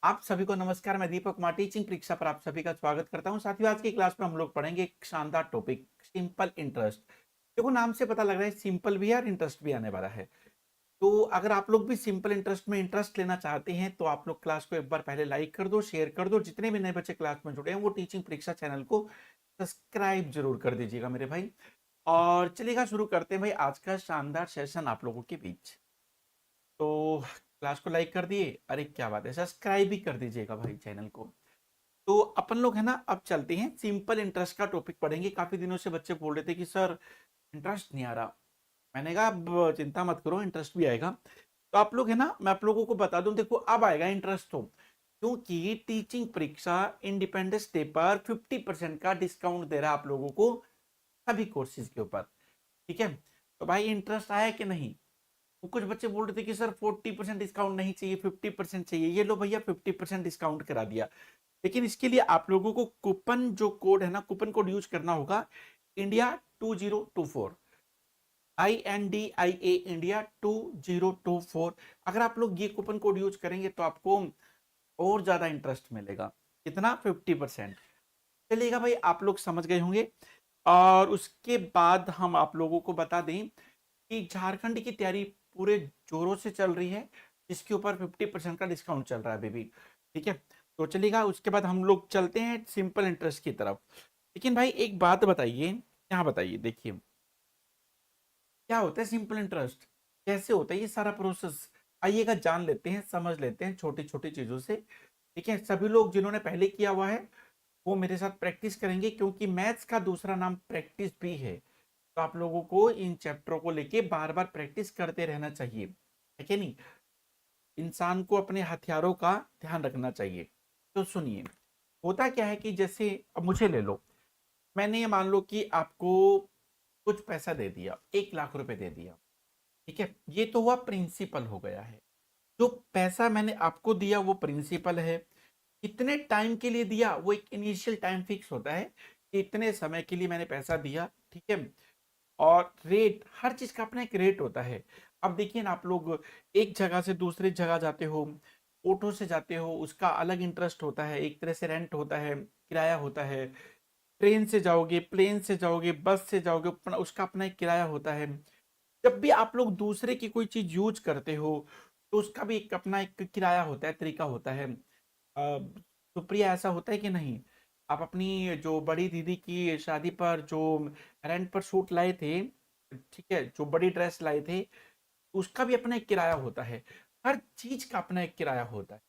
आप सभी को नमस्कार। मैं दीपक कुमार टीचिंग परीक्षा पर आप सभी का स्वागत करता हूं। साथियों, आज की क्लास में हम लोग पढ़ेंगे एक शानदार टॉपिक, सिंपल इंटरेस्ट। देखो, नाम से पता लग रहा है सिंपल भी है और इंटरेस्ट भी आने वाला है। तो अगर आप लोग भी सिंपल इंटरेस्ट में इंटरेस्ट लेना चाहते हैं तो आप लोग क्लास को एक बार पहले लाइक कर दो, शेयर कर दो। जितने भी नए बच्चे क्लास में जुड़े हैं वो टीचिंग परीक्षा चैनल को सब्सक्राइब जरूर कर दीजिएगा मेरे भाई। और चलिएगा शुरू करते हैं भाई आज का शानदार सेशन आप लोगों के बीच। तो क्लास को लाइक कर दिए, अरे क्या बात है, सब्सक्राइब भी कर दीजिएगा भाई चैनल को। तो अपन लोग है ना, अब चलते हैं सिंपल इंटरेस्ट का टॉपिक पढ़ेंगे। काफी दिनों से बच्चे बोल रहे थे कि सर इंटरेस्ट नहीं आ रहा। मैंने कहा अब चिंता मत करो, इंटरेस्ट भी आएगा। तो आप लोग है ना, मैं आप लोगों को बता दूं, देखो अब आएगा इंटरेस्ट तो, क्योंकि टीचिंग परीक्षा इंडिपेंडेंस डे पर 50% का डिस्काउंट दे रहा है आप लोगों को सभी कोर्सेज के ऊपर। ठीक है, तो भाई इंटरेस्ट आया कि नहीं? वो कुछ बच्चे बोल रहे थे कि सर 40% डिस्काउंट नहीं चाहिए, 50% चाहिए। ये लो भैया, 50% डिस्काउंट करा दिया। लेकिन इसके लिए आप लोगों को कूपन जो कोड है ना, कूपन कोड यूज करना होगा, इंडिया 2024, INDIA इंडिया 2024। अगर आप लोग ये कूपन कोड यूज करेंगे तो आपको और ज्यादा इंटरेस्ट मिलेगा। कितना? 50% चलेगा भाई, आप लोग समझ गए होंगे। और उसके बाद हम आप लोगों को बता दें कि झारखंड की तैयारी पूरे जोरों से चल रही है, जिसके ऊपर 50% का डिस्काउंट चल रहा है बेबी। ठीक है, तो चलिएगा उसके बाद हम लोग चलते हैं सिंपल इंटरेस्ट की तरफ। लेकिन भाई एक बात बताइए, यहाँ बताइए, देखिए क्या होता है सिंपल इंटरेस्ट, कैसे होता है ये सारा प्रोसेस। आइएगा जान लेते हैं, समझ लेते हैं छोटी छोटी चीजों से। ठीक है, सभी लोग जिन्होंने पहले किया हुआ है वो मेरे साथ प्रैक्टिस करेंगे, क्योंकि मैथ्स का दूसरा नाम प्रैक्टिस भी है। तो आप लोगों को इन चैप्टरों को लेके बार बार प्रैक्टिस करते रहना चाहिए, है कि नहीं? इंसान को अपने हथियारों का ध्यान रखना चाहिए। तो सुनिए, होता क्या है कि जैसे अब मुझे ले लो, मैंने ये मान लो कि आपको कुछ पैसा दे दिया, 1 लाख रुपए दे दिया। ठीक है, ये तो हुआ प्रिंसिपल हो गया है। जो पैसा मैंने आपको दिया वो प्रिंसिपल है। कितने टाइम के लिए दिया, वो एक इनिशियल टाइम फिक्स होता है कि इतने समय के लिए मैंने पैसा दिया। ठीक है, और रेट, हर चीज का अपना एक रेट होता है। अब देखिए ना, आप लोग एक जगह से दूसरी जगह जाते हो, ऑटो से जाते हो, उसका अलग इंटरेस्ट होता है, एक तरह से रेंट होता है, किराया होता है। ट्रेन से जाओगे, प्लेन से जाओगे, बस से जाओगे, उसका अपना एक किराया होता है। जब भी आप लोग दूसरे की कोई चीज यूज करते हो तो उसका भी एक अपना एक किराया होता है, तरीका होता है। सुप्रिया, ऐसा होता है कि नहीं? आप अपनी जो बड़ी दीदी की शादी पर जो रेंट पर सूट लाए थे, ठीक है, जो बड़ी ड्रेस लाए थे, उसका भी अपना एक किराया होता है। हर चीज का अपना एक किराया होता है।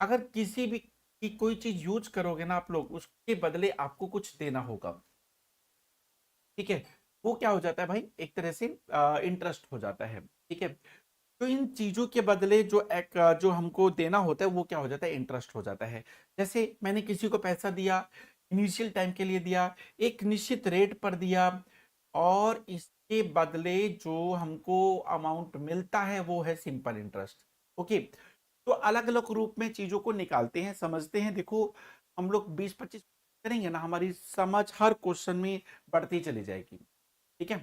अगर किसी भी की कोई चीज यूज करोगे ना आप लोग, उसके बदले आपको कुछ देना होगा। ठीक है, वो क्या हो जाता है भाई, एक तरह से इंटरेस्ट हो जाता है। ठीक है, तो इन चीजों के बदले जो एक जो हमको देना होता है वो क्या हो जाता है, इंटरेस्ट हो जाता है। जैसे मैंने किसी को पैसा दिया, इनिशियल टाइम के लिए दिया, एक निश्चित रेट पर दिया, और इसके बदले जो हमको अमाउंट मिलता है वो है सिंपल इंटरेस्ट। ओके, तो अलग अलग रूप में चीजों को निकालते हैं, समझते हैं। देखो, हम लोग 20-25 करेंगे ना, हमारी समझ हर क्वेश्चन में बढ़ती चली जाएगी। ठीक है,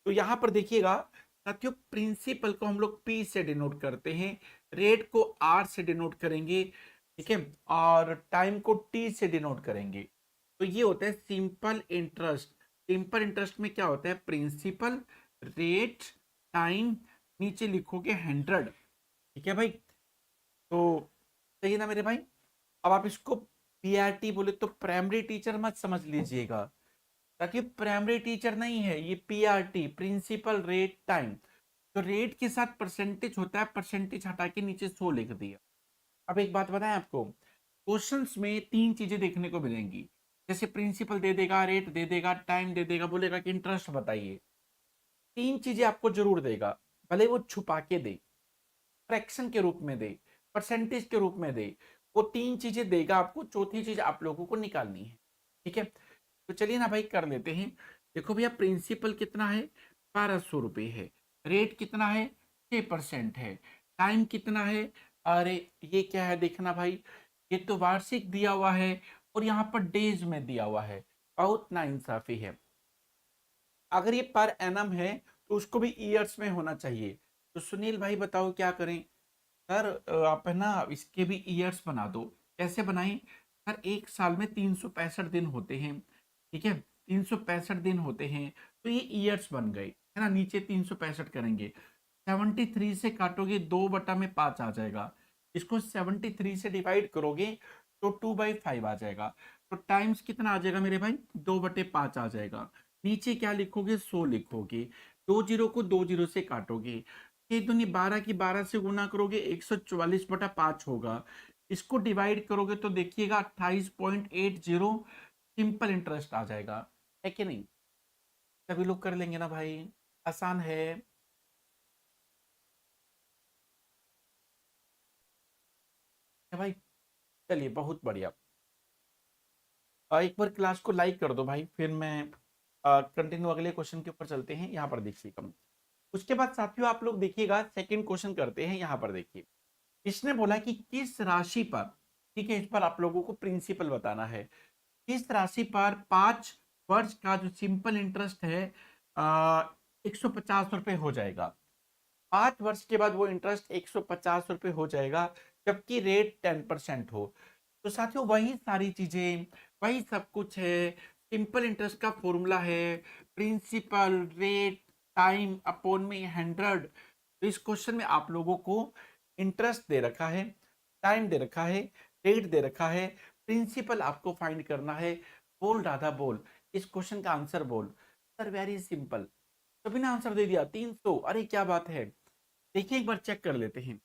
तो यहां पर देखिएगा साथियों, प्रिंसिपल को हम लोग P से डिनोट करते हैं, रेट को R से डिनोट करेंगे। ठीक है, और टाइम को T से डिनोट करेंगे। तो ये होता है सिंपल इंटरेस्ट। सिंपल इंटरेस्ट में क्या होता है, प्रिंसिपल, रेट, टाइम, नीचे लिखोगे 100। ठीक है भाई, तो सही है ना मेरे भाई? अब आप इसको PRT बोले तो प्राइमरी टीचर मत समझ लीजिएगा, ताकि प्राइमरी टीचर नहीं है ये, PRT, प्रिंसिपल रेट टाइम। तो रेट के साथ परसेंटेज होता है, परसेंटेज हटा के नीचे 100 लिख दिया। अब एक बात बताएं आपको, क्वेश्चंस में 3 चीजें देखने को मिलेंगी। जैसे प्रिंसिपल दे देगा, रेट दे देगा, टाइम दे देगा, बोलेगा कि इंटरेस्ट बताइए। 3 चीजें आपको जरूर देगा, भले वो छुपा के दे, फ्रैक्शन के रूप में दे, परसेंटेज के रूप में दे, वो 3 चीजें देगा आपको। चौथी चीज आप लोगों को निकालनी है। ठीक है, तो चलिए ना भाई कर लेते हैं। देखो भैया, प्रिंसिपल कितना है, 1200 रुपये है। रेट कितना है, 6% है। टाइम कितना है, अरे ये क्या है देखना भाई, ये तो वार्षिक दिया हुआ है और यहाँ पर डेज में दिया हुआ है, बहुत नाइंसाफी है। अगर ये पर एनम है तो उसको भी ईयर्स में होना चाहिए। तो सुनील भाई बताओ क्या करें? सर आप है ना इसके भी ईयर्स बना दो। कैसे बनाएं सर? एक साल में 365 दिन होते हैं, ठीक है, 365 दिन होते हैं, तो ये ईयर्स बन गए, है ना। नीचे 365 करेंगे, 73 से काटोगे 2/5 आ जाएगा। इसको 73 से डिवाइड करोगे तो 2/5 आ जाएगा। तो टाइम्स कितना आ जाएगा मेरे भाई? 2/5 आ जाएगा। नीचे क्या लिखोगे? 100 लिखोगे। 20 को 20 से काटोगे, ये दुनी 12 की 12 से गुना करोगे, 144/5 होगा। इसको डिवाइड करोगे तो देखिएगा 28.80 सिंपल इंटरेस्ट आ जाएगा, है कि नहीं? सभी लोग कर लेंगे ना भाई? आसान है। है भाई? चलिए बहुत बढ़िया। एक बार क्लास को लाइक कर दो भाई, फिर मैं कंटिन्यू अगले क्वेश्चन के ऊपर चलते हैं। यहाँ पर देखिएगा, उसके बाद साथियों आप लोग देखिएगा सेकंड क्वेश्चन करते हैं। यहाँ पर देखिए, इसने बोला कि किस राशि पर, ठीक है, इस पर आप लोगों को प्रिंसिपल बताना है। किस राशि पर 5 वर्ष का जो सिंपल इंटरेस्ट है 150 रुपए हो जाएगा। 5 वर्ष के बाद वो इंटरेस्ट 150 रुपए हो जाएगा, जबकि रेट 10% हो। तो साथियों वही सारी चीजें, वही सब कुछ है। सिंपल इंटरेस्ट का फॉर्मूला है प्रिंसिपल रेट टाइम अपॉन में 100। तो इस क्वेश्चन में आप लोगों को इंटरेस्ट दे रखा है, टाइम दे रखा है, रेट दे रखा है, प्रिंसिपल आपको फाइंड करना है। बोल राधा बोल, इस क्वेश्चन का आंसर बोल। सर वेरी सिंपल, सभी ने आंसर दे दिया 300। अरे क्या बात है! देखिए एक बार चेक कर लेते हैं।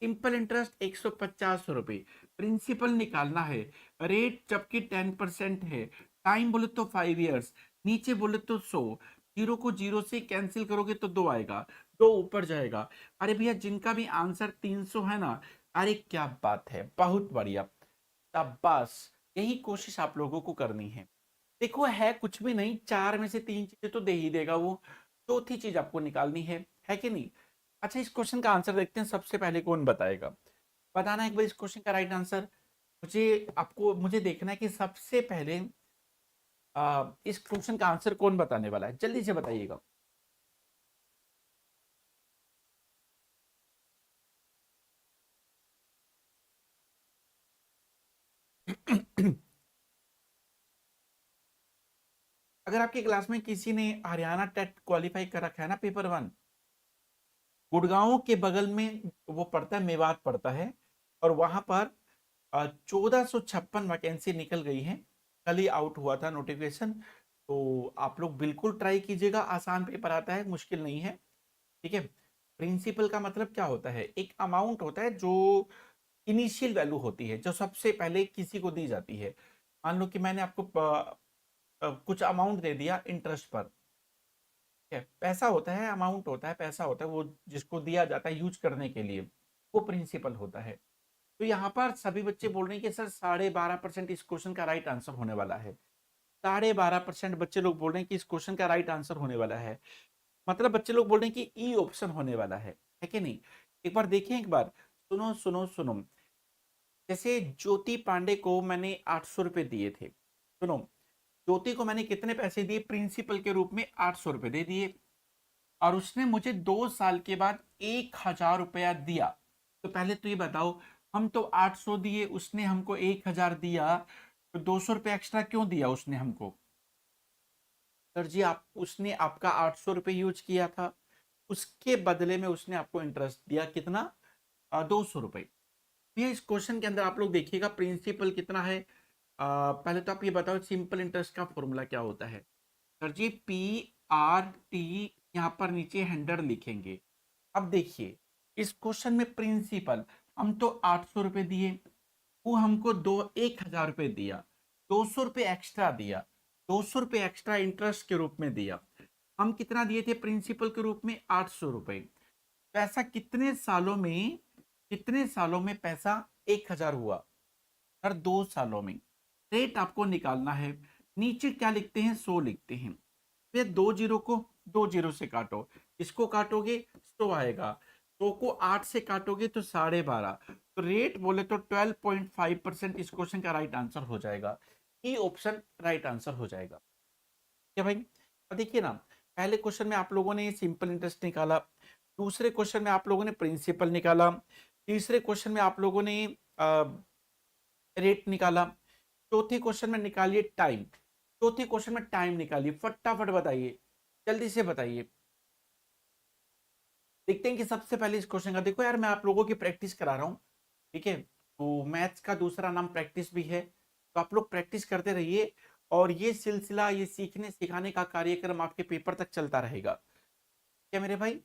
सिंपल इंटरेस्ट 150 रुपए, प्रिंसिपल निकालना है, रेट जबकि 10% है, टाइम बोले तो 5 इयर्स, नीचे बोले तो 100। जीरो को जीरो से कैंसिल करोगे तो 2 आएगा, 2 ऊपर जाएगा। अरे भैया जिनका भी आंसर 300 है ना, अरे क्या बात है, बहुत बढ़िया, शाबाश। यही कोशिश आप लोगों को करनी है। देखो है कुछ भी नहीं, 4 में से 3 चीजें तो दे ही देगा वो, चौथी चीज आपको निकालनी है कि नहीं? अच्छा इस क्वेश्चन का आंसर देखते हैं, सबसे पहले कौन बताएगा? बताना एक बार इस क्वेश्चन का राइट आंसर। मुझे देखना है कि सबसे पहले इस क्वेश्चन का आंसर कौन बताने वाला है, जल्दी से बताइएगा। अगर आपकी क्लास में किसी ने हरियाणा टेट क्वालिफाई कर रखा है ना, पेपर 1, गुड़गांव के बगल में वो पड़ता है, मेवात पड़ता है, और वहां पर 1456 वैकेंसी निकल गई है। कल ही आउट हुआ था नोटिफिकेशन। तो आप लोग बिल्कुल ट्राई कीजिएगा, आसान पेपर आता है, मुश्किल नहीं है, ठीक है। प्रिंसिपल का मतलब क्या होता है? एक अमाउंट होता है जो इनिशियल वैल्यू होती है, जो सबसे पहले किसी को दी जाती है। मान लो कि मैंने आपको कुछ अमाउंट दे दिया इंटरेस्ट पर, ठीक है, पैसा होता है, अमाउंट होता है, पैसा होता है, वो जिसको दिया जाता है यूज करने के लिए, वो प्रिंसिपल होता है। तो यहाँ पर सभी बच्चे बोल रहे हैं कि सर 12.5% इस क्वेश्चन का राइट आंसर होने वाला है। 12.5% बच्चे लोग बोल रहे हैं कि इस क्वेश्चन का राइट आंसर होने वाला है। मतलब बच्चे लोग बोल रहे हैं कि ई ऑप्शन होने वाला है कि नहीं? एक बार देखें, एक बार सुनो सुनो सुनो। जैसे ज्योति पांडे को मैंने 800 रुपए दिए थे, सुनो, ज्योति को मैंने कितने पैसे दिए प्रिंसिपल के रूप में? 800 रुपए दे दिए, और उसने मुझे 2 साल के बाद 1000 रुपया दिया। तो पहले तो ये बताओ, हम तो 800 दिए, उसने हमको 1000 दिया, तो 200 रुपये एक्स्ट्रा क्यों दिया उसने हमको? सर जी आप, उसने आपका 800 रुपये यूज किया था, उसके बदले में उसने आपको इंटरेस्ट दिया कितना? 200 रुपये। ये इस क्वेश्चन के अंदर आप लोग देखिएगा प्रिंसिपल कितना है। पहले तो आप ये बताओ सिंपल इंटरेस्ट का फॉर्मूला क्या होता है? सर जी PRT, यहाँ पर नीचे 100 लिखेंगे। अब देखिए इस क्वेश्चन में प्रिंसिपल, हम तो 800 रुपये दिए, वो हमको 1000 रुपये दिया, 200 रुपये एक्स्ट्रा दिया, 200 रुपये एक्स्ट्रा इंटरेस्ट के रूप में दिया। हम कितना दिए थे प्रिंसिपल के रूप में? 800 रुपये। पैसा कितने सालों में पैसा 1000 हुआ? हर 2 सालों में। रेट आपको निकालना है, नीचे क्या लिखते हैं? 100 लिखते हैं। फिर 20 को 20 से काटो, इसको काटोगे 100 आएगा, 100 को 8 से काटोगे तो 12.5। तो रेट बोले तो 12.5% इस क्वेश्चन का राइट आंसर हो जाएगा। ई ऑप्शन राइट आंसर हो जाएगा, क्या भाई? अब देखिए ना, पहले क्वेश्चन में आप लोगों ने सिंपल इंटरेस्ट निकाला, दूसरे क्वेश्चन में आप लोगों ने प्रिंसिपल निकाला, तीसरे क्वेश्चन में आप लोगों ने रेट निकाला। चौथे क्वेश्चन में निकालिए टाइम। चौथे क्वेश्चन में टाइम निकालिए, फटाफट बताइए, जल्दी से बताइए। देखते हैं कि सबसे पहले इस क्वेश्चन का, देखो यार मैं आप लोगों की प्रैक्टिस करा रहा हूँ, ठीक है। तो मैथ्स का दूसरा नाम प्रैक्टिस भी है, तो आप लोग प्रैक्टिस करते रहिए और ये सिलसिला, ये सीखने सिखाने का कार्यक्रम आपके पेपर तक चलता रहेगा, क्या मेरे भाई।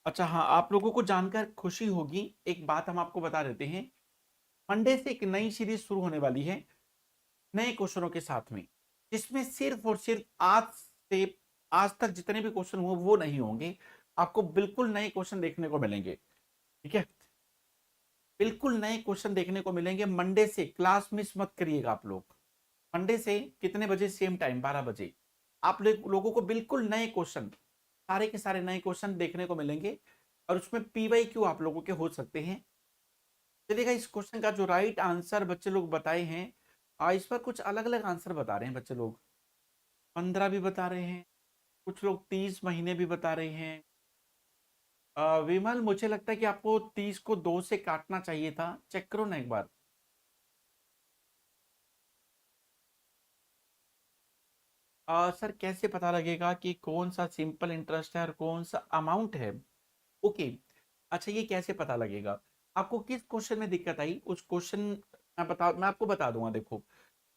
अच्छा हाँ, आप लोगों को जानकर खुशी होगी, एक बात हम आपको बता देते हैं, मंडे से एक नई सीरीज शुरू होने वाली है नए क्वेश्चनों के साथ में, जिसमें सिर्फ और सिर्फ से आज तक जितने भी क्वेश्चन हुए वो नहीं होंगे, आपको बिल्कुल नए क्वेश्चन देखने को मिलेंगे, ठीक है। बिल्कुल नए क्वेश्चन देखने को मिलेंगे मंडे से, क्लास मिस मत करिएगा आप लोग। मंडे से कितने बजे, सेम टाइम 12 बजे, आप लोगों को बिल्कुल नए क्वेश्चन, सारे के सारे नए क्वेश्चन देखने को मिलेंगे, और उसमें पीवाई क्यू आप लोगों के हो सकते हैं। चलिएगा, इस क्वेश्चन का जो राइट आंसर बच्चे लोग बताए हैं, इस पर कुछ अलग अलग आंसर बता रहे हैं बच्चे लोग, 15 भी बता रहे हैं, कुछ लोग 30 महीने भी बता रहे हैं। विमल, मुझे लगता है कि आपको 30 को 2 से काटना चाहिए था, चेक करो ना एक बार। सर कैसे पता लगेगा कि कौन सा सिंपल इंटरेस्ट है और कौन सा अमाउंट है। ओके, अच्छा ये कैसे पता लगेगा, आपको किस क्वेश्चन में दिक्कत आई उस क्वेश्चन, मैं आपको बता दूंगा। देखो,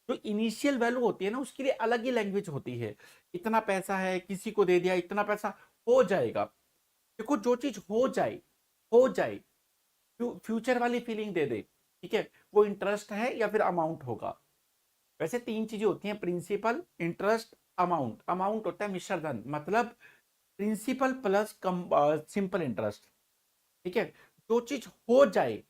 जो इनिशियल वैल्यू होती है ना, उसके लिए अलग ही लैंग्वेज होती है। इतना पैसा है, किसी को दे दिया, इतना पैसा हो जाएगा। देखो, जो चीज हो जाए, फ्यूचर वाली फीलिंग दे दे, ठीक है, वो इंटरेस्ट है या फिर अमाउंट होगा। वैसे तीन चीजें होती हैं, प्रिंसिपल, इंटरेस्ट, अमाउंट। अमाउंट होता है मिश्र धन, मतलब प्रिंसिपल प्लस सिंपल इंटरेस्ट, ठीक है। जो चीज हो जाए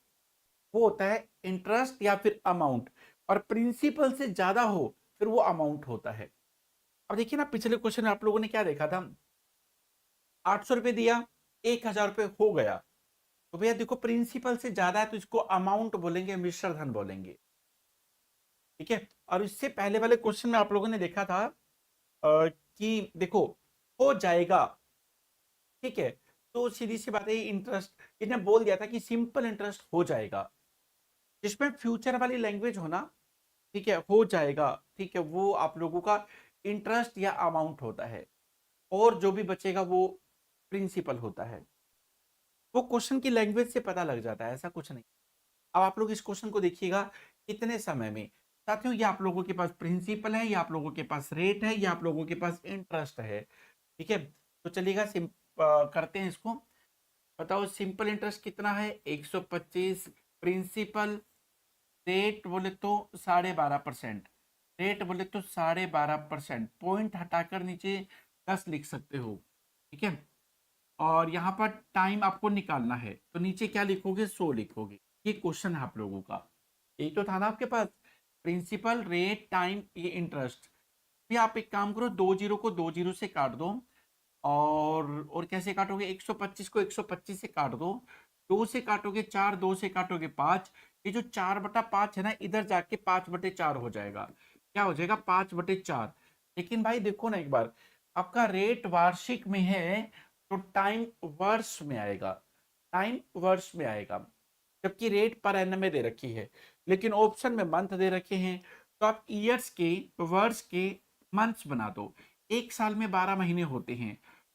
वो होता है इंटरेस्ट या फिर अमाउंट, और प्रिंसिपल से ज्यादा हो फिर वो अमाउंट होता है। अब देखिए ना, पिछले क्वेश्चन में आप लोगों ने क्या देखा था, 800 रुपए दिया, 1000 रुपए हो गया, तो भैया देखो प्रिंसिपल से ज्यादा है तो इसको अमाउंट बोलेंगे, मिश्र धन बोलेंगे, ठीक है। और इससे पहले वाले क्वेश्चन में आप लोगों ने देखा था कि देखो हो जाएगा, ठीक है, तो सीधी सी बात है, इंटरेस्ट इसने बोल दिया था कि सिंपल इंटरेस्ट हो जाएगा, जिसमें फ्यूचर वाली लैंग्वेज होना, ठीक है, हो जाएगा, ठीक है, वो आप लोगों का इंटरेस्ट या अमाउंट होता है, और जो भी बचेगा वो प्रिंसिपल होता है। वो क्वेश्चन की लैंग्वेज से पता लग जाता है, ऐसा कुछ नहीं। अब आप लोग इस क्वेश्चन को देखिएगा, कितने समय में, साथियों ये आप लोगों के पास प्रिंसिपल है, ये आप लोगों के पास रेट है, ये आप लोगों के पास इंटरेस्ट है, ठीक है। तो चलिएगा करते हैं इसको। बताओ सिंपल इंटरेस्ट कितना है, 125, प्रिंसिपल, रेट बोले तो 12.5%, रेट बोले तो 12.5%, पॉइंट हटाकर नीचे 10 लिख सकते हो, ठीक है। और यहाँ पर टाइम आपको निकालना है, तो नीचे क्या लिखोगे, 100 लिखोगे। ये क्वेश्चन है आप लोगों का, यही तो था ना आपके पास, प्रिंसिपल, रेट, टाइम, ये इंटरेस्ट। फिर आप एक काम करो, 20 को 20 से काट दो, और कैसे काटोगे, 125 को 125 से काट दो, 2 से काटोगे 4, 2 से काटोगे 5, ये जो 4/5 है ना, इधर जाके 5/4 हो जाएगा, क्या हो जाएगा, 5/4। लेकिन भाई देखो ना एक बार, आपका रेट वार्षिक में है तो टाइम वर्ष में आएगा, टाइम वर्ष में आएगा, जबकि रेट पर एनम में दे रखी है, लेकिन ऑप्शन में मंथ दे रखे हैं, तो आप ईयर्स के, वर्ष के मंथ्स बना दो। एक साल में 12 महीने होते हैं,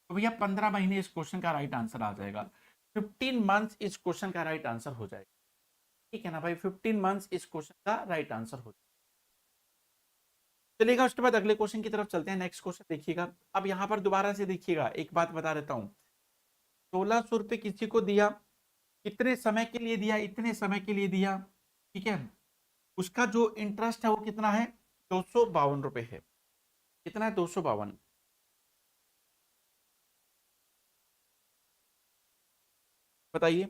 तो भैया 15 महीने इस क्वेश्चन का राइट आंसर आ जाएगा, 15 मंथ्स इस क्वेश्चन का राइट आंसर हो जाएगा, ठीक है ना भाई, 15 मंथ्स इस क्वेश्चन का राइट आंसर हो जाएगा। चलिएगा, उसके बाद अगले क्वेश्चन की तरफ चलते हैं। नेक्स्ट क्वेश्चन देखिएगा, अब यहाँ पर दोबारा से देखिएगा, एक बात बता देता हूँ, 1600 रुपये किसी को दिया, कितने समय के लिए दिया, इतने समय के लिए दिया, ठीक है, उसका जो इंटरेस्ट है वो कितना है, 252 रुपये है। कितना है, 252। बताइए।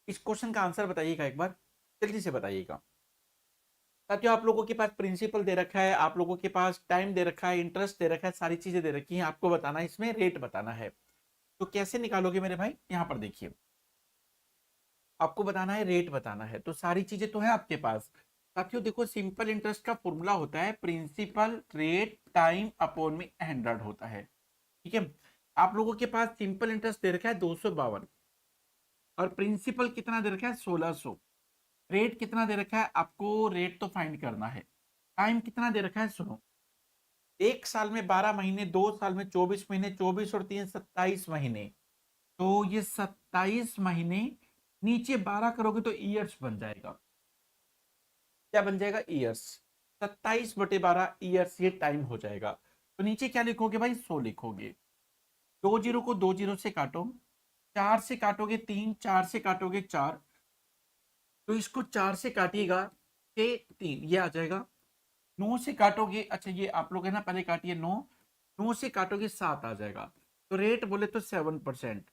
इस क्वेश्चन का आंसर बताइएगा एक बार, जल्दी से बताइएगा। साथियों आप लोगों के पास प्रिंसिपल दे रखा है, आप लोगों के पास टाइम दे रखा है, इंटरेस्ट दे रखा है, सारी चीजें दे रखी हैं, आपको बताना है, इसमें रेट बताना है। तो कैसे निकालोगे मेरे भाई, यहाँ पर देखिए, आपको बताना है, रेट बताना है, तो सारी चीजें तो है आपके पास। साथियों देखो, सिंपल इंटरेस्ट का फॉर्मूला होता है प्रिंसिपल रेट टाइम अपॉन में 100 होता है। ठीक है, आप लोगों के पास सिंपल इंटरेस्ट दे रखा है 252 और प्रिंसिपल कितना दे रखा है 1600। रेट कितना दे रखा है आपको, रेट तो फाइंड करना है। टाइम कितना दे रखा है, सुनो, एक साल में 12 महीने, 2 साल में 24 महीने, 24 और 3 27 महीने, तो ये 27 महीने, नीचे 12 करोगे तो ईयर्स बन जाएगा। क्या बन जाएगा, ईयर्स। 27/12 ईयर्स ये टाइम हो जाएगा। तो नीचे क्या लिखोगे भाई, 100 लिखोगे। 20 को 20 से काटो, 4 से काटोगे 3, 4 से काटोगे 4, तो इसको 4 से काटिएगा 6 3 ये आ जाएगा। 9 से काटोगे, अच्छा ये आप लोग है ना, पहले काटिए 9, 9 से काटोगे 7 आ जाएगा। तो रेट बोले तो 7%।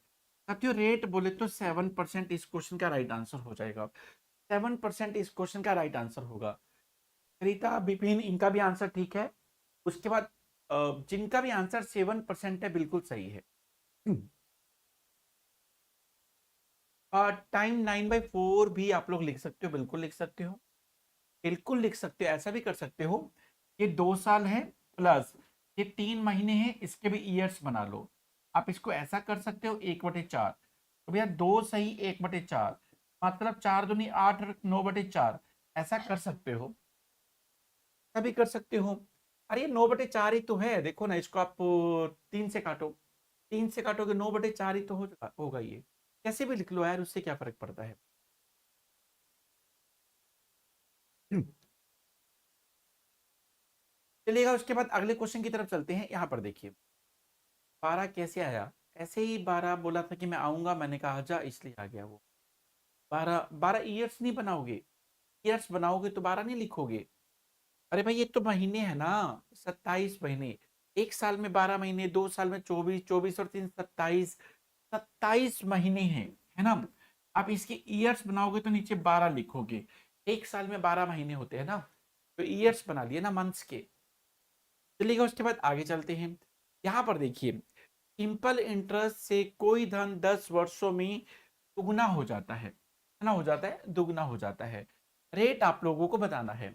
साथियों रेट बोले तो 7% इस क्वेश्चन का राइट आंसर हो जाएगा। 7% इस क्वेश्चन का राइट आंसर होगा। रीता, विपिन, इनका भी आंसर ठीक है। उसके बाद जिनका भी आंसर 7% है बिल्कुल सही है। टाइम 9/4 भी आप लोग लिख सकते हो, बिल्कुल लिख सकते हो, बिल्कुल लिख सकते हो। ऐसा भी कर सकते हो, ये 2 साल है प्लस ये 3 महीने हैं, इसके भी ईयर्स बना लो। आप इसको ऐसा कर सकते हो 1/4, तो भैया 2 सही 1/4, मतलब 4 दूनी 8 और 9/4, ऐसा कर सकते हो, ऐसा भी कर सकते हो। अरे 9/4 ही तो है, देखो ना, इसको आप 3 से काटो, 3 से काटोगे 9/4 ही तो होगा ये। कैसे भी लिख लो यार, उससे क्या फर्क पड़ता है। चलिएगा, उसके बाद अगले क्वेश्चन की तरफ चलते हैं। यहाँ पर देखिए 12 कैसे आया, ऐसे ही 12 बोला था कि मैं आऊंगा, मैंने कहा जा, इसलिए आ गया वो। 12 ईयर्स नहीं बनाओगे, ईयर्स बनाओगे तो 12 नहीं लिखोगे। अरे भाई ये तो महीने है ना, 27 महीने। एक साल में 12 महीने, 2 साल में 24, 24 और 3 27, 27 महीने हैं, है ना। आप इसके ईयर्स बनाओगे तो नीचे 12 लिखोगे। एक साल में 12 महीने होते हैं ना, तो ईयर्स बना लिए ना मंथ्स के। चलिएगा, उसके बाद आगे चलते हैं। यहाँ पर देखिए, सिंपल इंटरेस्ट से कोई धन 10 वर्षों में दुगना हो जाता है ना, हो जाता है, दुगना हो जाता है। रेट आप लोगों को बताना है।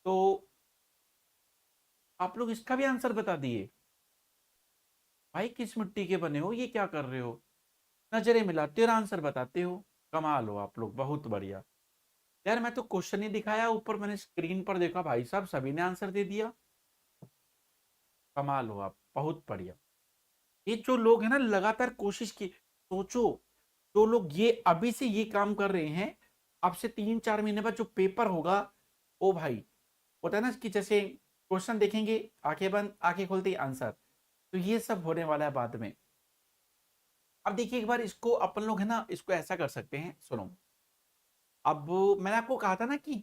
तो आप लोग इसका भी आंसर बता दिए। भाई किस मिट्टी के बने हो, ये क्या कर रहे हो, नजरें मिलाते हो और आंसर बताते हो। कमाल हो आप लोग, बहुत बढ़िया। यार मैं तो क्वेश्चन ही दिखाया ऊपर, मैंने स्क्रीन पर देखा भाई साहब सभी ने आंसर दे दिया। कमाल हो आप, बहुत बढ़िया। ये जो लोग हैं ना, लगातार कोशिश की, सोचो, जो लोग ये अभी से ये काम कर रहे हैं, अब से 3 4 महीने बाद जो पेपर होगा, ओ भाई, होता है ना कि जैसे क्वेश्चन देखेंगे, आंखें बंद, आंखें खोलते ही आंसर, तो ये सब होने वाला है बाद में। अब देखिए एक बार इसको अपन लोग है ना, इसको ऐसा कर सकते हैं, सुनो। अब मैंने आपको कहा था ना कि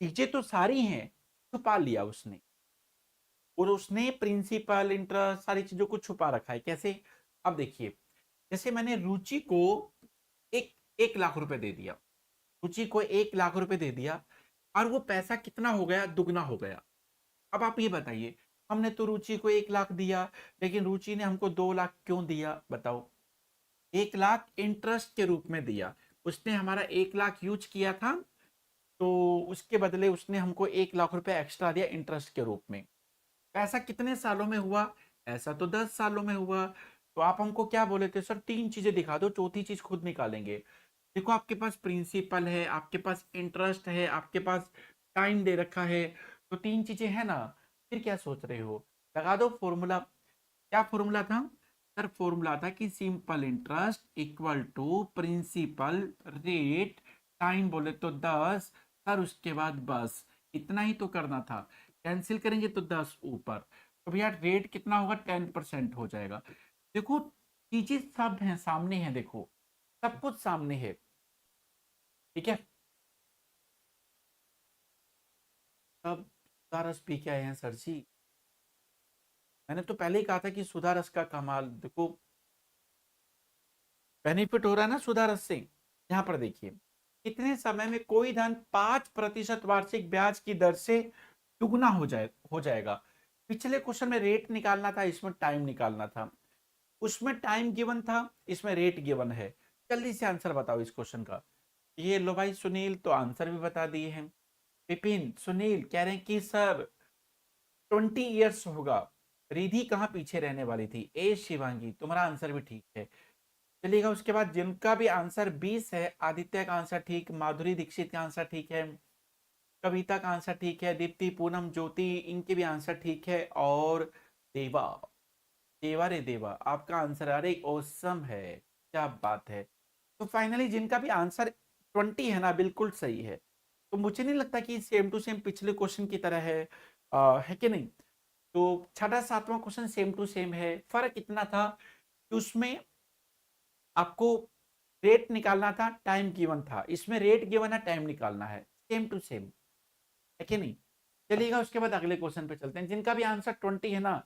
चीजें तो सारी हैं, छुपा लिया उसने, और उसने प्रिंसिपल इंटरेस्ट सारी चीजों को छुपा रखा है। कैसे, अब देखिए, जैसे मैंने रुचि को एक 1 लाख रुपए दे दिया, रुचि को 1 लाख रुपए दे दिया, और वो पैसा कितना हो गया, दुगना हो गया। अब आप ये बताइए, हमने तो रुचि को 1 लाख दिया, लेकिन रुचि ने हमको 2 लाख क्यों दिया, बताओ। 1 लाख इंटरेस्ट के रूप में दिया, उसने हमारा 1 लाख यूज किया था, तो उसके बदले उसने हमको 1 लाख रुपए एक्स्ट्रा दिया इंटरेस्ट के रूप में। ऐसा कितने सालों में हुआ, ऐसा तो 10 सालों में हुआ। तो आप हमको क्या बोले थे, सर 3 चीजें दिखा दो, चौथी चीज खुद निकालेंगे। देखो आपके पास प्रिंसिपल है, आपके पास इंटरेस्ट है, आपके पास टाइम दे रखा है, तो 3 चीजें है ना। फिर क्या सोच रहे हो, लगा दो फॉर्मूला। क्या फॉर्मूला था, सर फॉर्मूला था कि simple interest equal to principal rate time बोले तो 10, सर उसके बाद बस इतना ही तो करना था। कैंसिल करेंगे तो 10 ऊपर, तो भैया रेट कितना होगा, 10% हो जाएगा। देखो चीजें सब हैं, सामने है, देखो सब कुछ सामने है। ठीक है, सब सुधा रस पी के आए हैं सर जी। मैंने तो पहले ही कहा था कि सुधा रस का कमाल, देखो बेनिफिट हो रहा है ना सुधा रस से। यहाँ पर देखिए, कितने समय में कोई धन 5% वार्षिक ब्याज की दर से दुगना हो जाएगा। पिछले क्वेश्चन में रेट निकालना था, इसमें टाइम निकालना था। उसमें टाइम गिवन था, इसमें रेट गिवन है। जल्दी से आंसर बताओ इस क्वेश्चन का। ये लो भाई सुनील तो आंसर भी बता दिए हैं। विपिन सुनील कह रहे हैं कि सर 20 ईयर्स होगा। रिधि कहाँ पीछे रहने वाली थी। ए शिवांगी तुम्हारा आंसर भी ठीक है। चलिएगा उसके बाद जिनका भी आंसर 20 है, आदित्य का आंसर ठीक, माधुरी दीक्षित का आंसर ठीक है, कविता का आंसर ठीक है, दीप्ति पूनम ज्योति इनके भी आंसर ठीक है, और देवा, देवा रे देवा आपका आंसर अरे ओसम है, क्या बात है। तो फाइनली जिनका भी आंसर 20 है ना बिल्कुल सही है। तो मुझे नहीं लगता कि सेम टू सेम पिछले क्वेश्चन की तरह है कि नहीं। तो छठा सातवां क्वेश्चन सेम टू सेम है, फर्क इतना था कि उसमें आपको रेट निकालना था, टाइम गिवन था, इसमें रेट गिवन है, टाइम निकालना है, सेम टू सेम है कि नहीं। चलिएगा उसके बाद अगले क्वेश्चन पे चलते हैं, जिनका भी आंसर 20 है ना,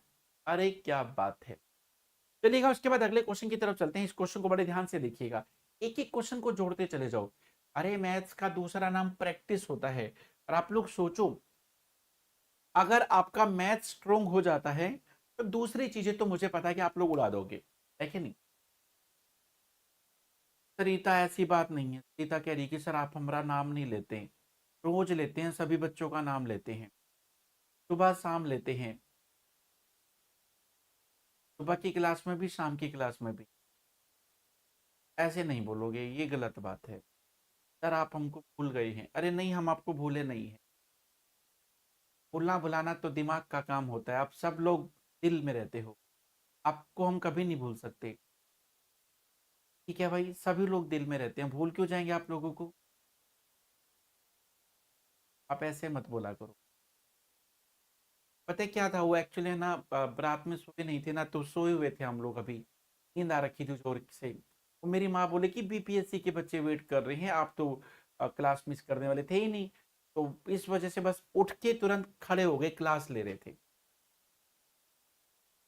अरे क्या बात है। चलिएगा उसके बाद अगले क्वेश्चन की तरफ चलते हैं। इस क्वेश्चन को बड़े ध्यान से देखिएगा, एक एक क्वेश्चन को जोड़ते चले जाओ। अरे मैथ्स का दूसरा नाम प्रैक्टिस होता है। और आप लोग सोचो, अगर आपका मैथ स्ट्रोंग हो जाता है तो दूसरी चीजें तो मुझे पता है कि आप लोग उड़ा दोगे, है कि नहीं। सरिता ऐसी बात नहीं है, सरिता कह रही कि सर आप हमारा नाम नहीं लेते, रोज लेते हैं, सभी बच्चों का नाम लेते हैं, सुबह शाम लेते हैं, सुबह की क्लास में भी शाम की क्लास में भी। ऐसे नहीं बोलोगे, ये गलत बात है। सर आप हमको भूल गए हैं, अरे नहीं हम आपको भूले नहीं है। भूलना भुलाना तो दिमाग का काम होता है, आप सब लोग दिल में रहते हो, आपको हम कभी नहीं भूल सकते। ठीक है भाई, सभी लोग दिल में रहते हैं, भूल क्यों जाएंगे आप लोगों को। आप ऐसे मत बोला करो। पता है क्या था, वो एक्चुअली ना रात में सोए नहीं थे ना, तो सोए हुए थे हम लोग, अभी नींद आ रखी थी जोर से। तो मेरी माँ बोले कि बीपीएससी के बच्चे वेट कर रहे हैं, आप तो क्लास मिस करने वाले थे ही नहीं। तो इस वजह से बस उठ के तुरंत खड़े हो गए, क्लास ले रहे थे।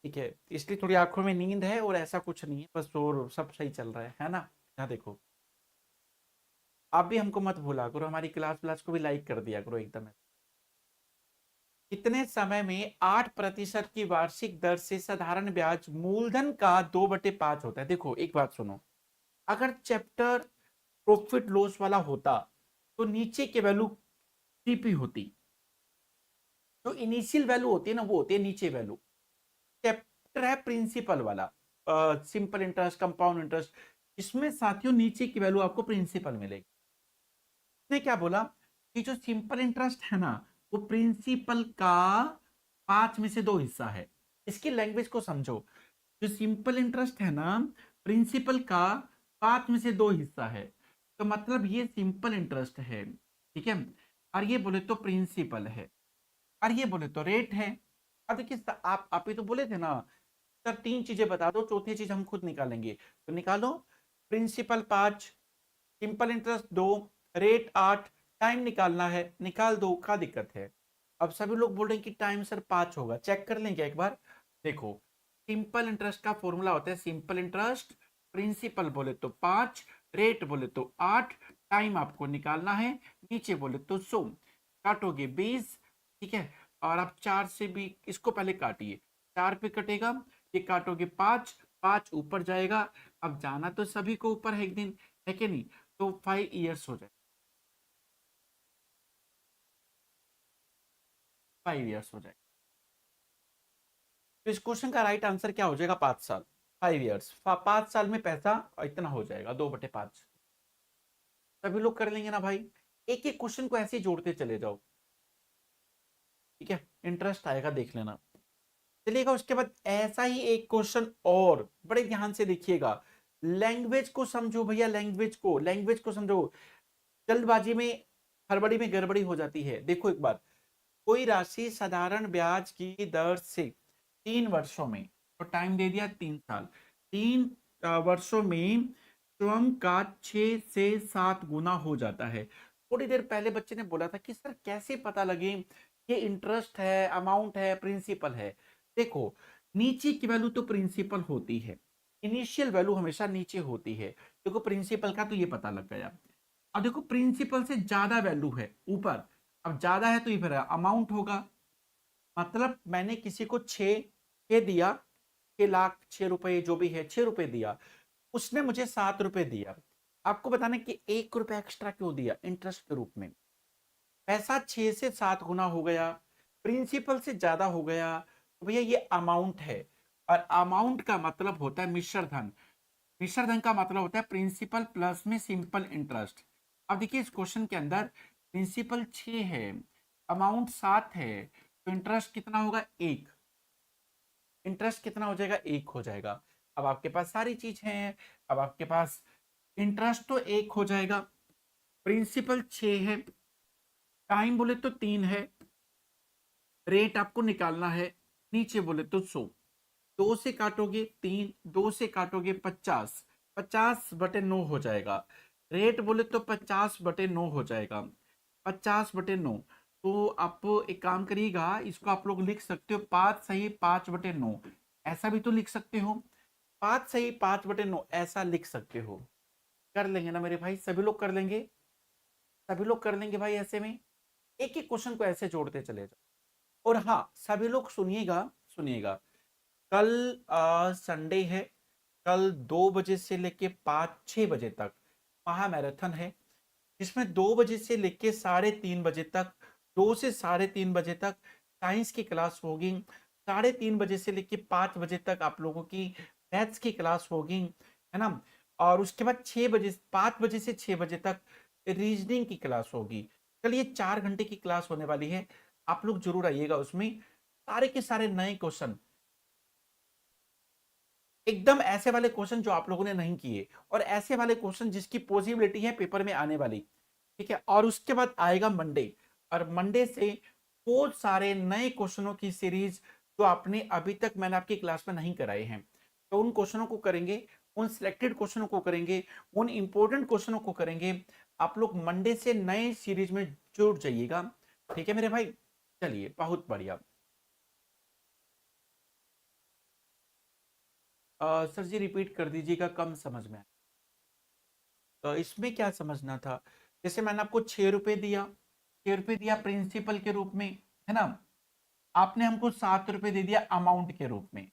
ठीक है, इसलिए थोड़ी आंखों में नींद है, और ऐसा कुछ नहीं है, बस और सब सही चल रहा है ना। यहाँ देखो, आप भी हमको मत भूला करो, हमारी क्लास व्लास को भी लाइक कर दिया करो एकदम। कितने समय में 8% की वार्षिक दर से साधारण ब्याज मूलधन का 2/5 होता है। देखो एक बात सुनो, अगर चैप्टर प्रॉफिट लॉस वाला होता तो नीचे के वैल्यू सीपी होती, जो इनिशियल वैल्यू होती है ना वो होती है नीचे वैल्यू। चैप्टर है प्रिंसिपल वाला, सिंपल इंटरेस्ट, कंपाउंड इंटरेस्ट, इसमें साथियों नीचे की वैल्यू आपको प्रिंसिपल मिलेगी। उसने क्या बोला कि जो सिंपल इंटरेस्ट है ना वो प्रिंसिपल का 5 में से 2 हिस्सा है। इसकी लैंग्वेज को समझो, जो सिंपल इंटरेस्ट है ना प्रिंसिपल का 5 में से 2 हिस्सा है। तो मतलब ये सिंपल इंटरेस्ट है, ठीक है, और ये बोले तो प्रिंसिपल है, और ये बोले तो रेट है। अब देखिए आप ही तो बोले थे ना सर 3 चीजें बता दो, चौथी चीज हम खुद निकालेंगे। तो निकालो, principal 5, simple interest 2, rate 8, time निकालना है, निकाल दो, क्या दिक्कत है। अब सभी लोग बोल रहे हैं कि टाइम सर 5 होगा, चेक कर लें क्या एक बार। देखो, सिंपल इंटरेस्ट का फॉर्मूला होता है सिंपल इंटरेस्ट, प्रिंसिपल बोले तो 5, रेट बोले तो 8, टाइम आपको निकालना है, नीचे बोले तो 100, काटोगे 20, ठीक है। और आप 4 से भी इसको पहले काटिए, 4 पे कटेगा, ये काटोगे 5, 5 ऊपर जाएगा। अब जाना तो सभी को ऊपर है एक दिन, है कि नहीं। तो 5 ईयर्स हो जाए, 5 ईयर्स हो जाए। तो इस क्वेश्चन का राइट आंसर क्या हो जाएगा, 5 साल, 5 ईयर्स, 5 साल में पैसा इतना हो जाएगा, 2/5। सभी लोग कर लेंगे ना भाई, एक एक क्वेश्चन को ऐसे ही जोड़ते चले जाओ, ठीक है, इंटरेस्ट आएगा, देख लेना। चलिएगा उसके बाद ऐसा ही एक क्वेश्चन और, बड़े ध्यान से देखिएगा, लैंग्वेज को समझो भैया, लैंग्वेज को समझो। जल्दबाजी में, हड़बड़ी में गड़बड़ी हो जाती है। देखो एक बार, कोई राशि साधारण ब्याज की दर से 3 वर्षों में, तो टाइम दे दिया 3 साल, 3 वर्षों में स्वयं का 6 से 7 गुना हो जाता है। थोड़ी देर पहले बच्चे ने बोला था कि सर कैसे पता लगे ये इंटरेस्ट है, अमाउंट है, प्रिंसिपल है। देखो, नीचे की वैल्यू तो प्रिंसिपल होती है, इनिशियल वैल्यू हमेशा नीचे होती है। देखो प्रिंसिपल का तो ये पता लग गया। अब देखो प्रिंसिपल से ज्यादा वैल्यू है ऊपर, अब ज्यादा है तो ये फिर अमाउंट होगा। मतलब मैंने किसी को 6 दिया, 6 लाख, 6 रुपए जो भी है, 6 रुपए दिया, उसने मुझे 7 रुपए दिया। आपको बताना कि 1 रुपया एक्स्ट्रा क्यों दिया इंटरेस्ट के रूप में। पैसा 6 से 7 गुना हो गया, प्रिंसिपल से ज्यादा हो गया, तो भैया ये अमाउंट है। और अमाउंट का मतलब होता है मिश्र धन। मिश्र धन का मतलब होता है प्रिंसिपल प्लस में सिंपल इंटरेस्ट। अब देखिए इस क्वेश्चन के अंदर प्रिंसिपल 6 है, अमाउंट 7 है, तो इंटरेस्ट कितना होगा 1। इंटरेस्ट कितना हो जाएगा 1 हो जाएगा। अब आपके पास सारी चीज है, अब आपके पास इंटरेस्ट तो 1 हो जाएगा, प्रिंसिपल 6 है, टाइम बोले तो 3 है, रेट आपको निकालना है, नीचे बोले तो 100। 2 से काटोगे 3, 2 से काटोगे 50, 50/9 हो जाएगा। रेट बोले तो 50/9 हो जाएगा, 50/9। तो आप एक काम करिएगा, इसको आप लोग लिख सकते हो 5 सही 5/9, ऐसा भी तो लिख सकते हो। 5 सही 5/9 ऐसा लिख सकते हो। कर लेंगे ना मेरे भाई, सभी लोग कर लेंगे, सभी लोग कर लेंगे भाई। ऐसे में एक एक क्वेश्चन को ऐसे जोड़ते चले जाओ। और हाँ सभी लोग सुनिएगा, सुनिएगा, कल संडे है, कल 2 बजे से लेके 5-6 बजे तक महा मैराथन है, जिसमें 2 बजे से लेके 3:30 बजे तक, 2 से 3:30 बजे तक साइंस की क्लास होगी, 3:30 बजे से लेके 5 बजे तक आप लोगों की मैथ्स की क्लास होगी, है ना। और उसके बाद 6 बजे, 5 बजे से 6 बजे तक रीजनिंग की क्लास होगी। कल ये 4 घंटे की क्लास होने वाली है, आप लोग जरूर आइएगा। उसमें सारे के सारे नए क्वेश्चन, एकदम ऐसे वाले क्वेश्चन जो आप लोगों ने नहीं किए, और ऐसे वाले क्वेश्चन जिसकी पॉसिबिलिटी है पेपर में आने वाली, ठीक है। और उसके बाद आएगा मंडे, और मंडे से बहुत सारे नए क्वेश्चनों की सीरीज जो आपने अभी तक मैंने आपकी क्लास में नहीं कराए हैं, तो उन क्वेश्चनों को करेंगे, उन सिलेक्टेड क्वेश्चनों को करेंगे, उन इंपॉर्टेंट क्वेश्चनों को करेंगे। आप लोग मंडे से नए सीरीज में जुड़ जाइएगा, ठीक है मेरे भाई। चलिए बहुत बढ़िया। सर जी रिपीट कर दीजिएगा, कम समझ में आया। तो इसमें क्या समझना था, जैसे मैंने आपको 6 रुपए दिया, 6 रुपए दिया प्रिंसिपल के रूप में, है ना। आपने हमको 7 रुपए दे दिया अमाउंट के रूप में।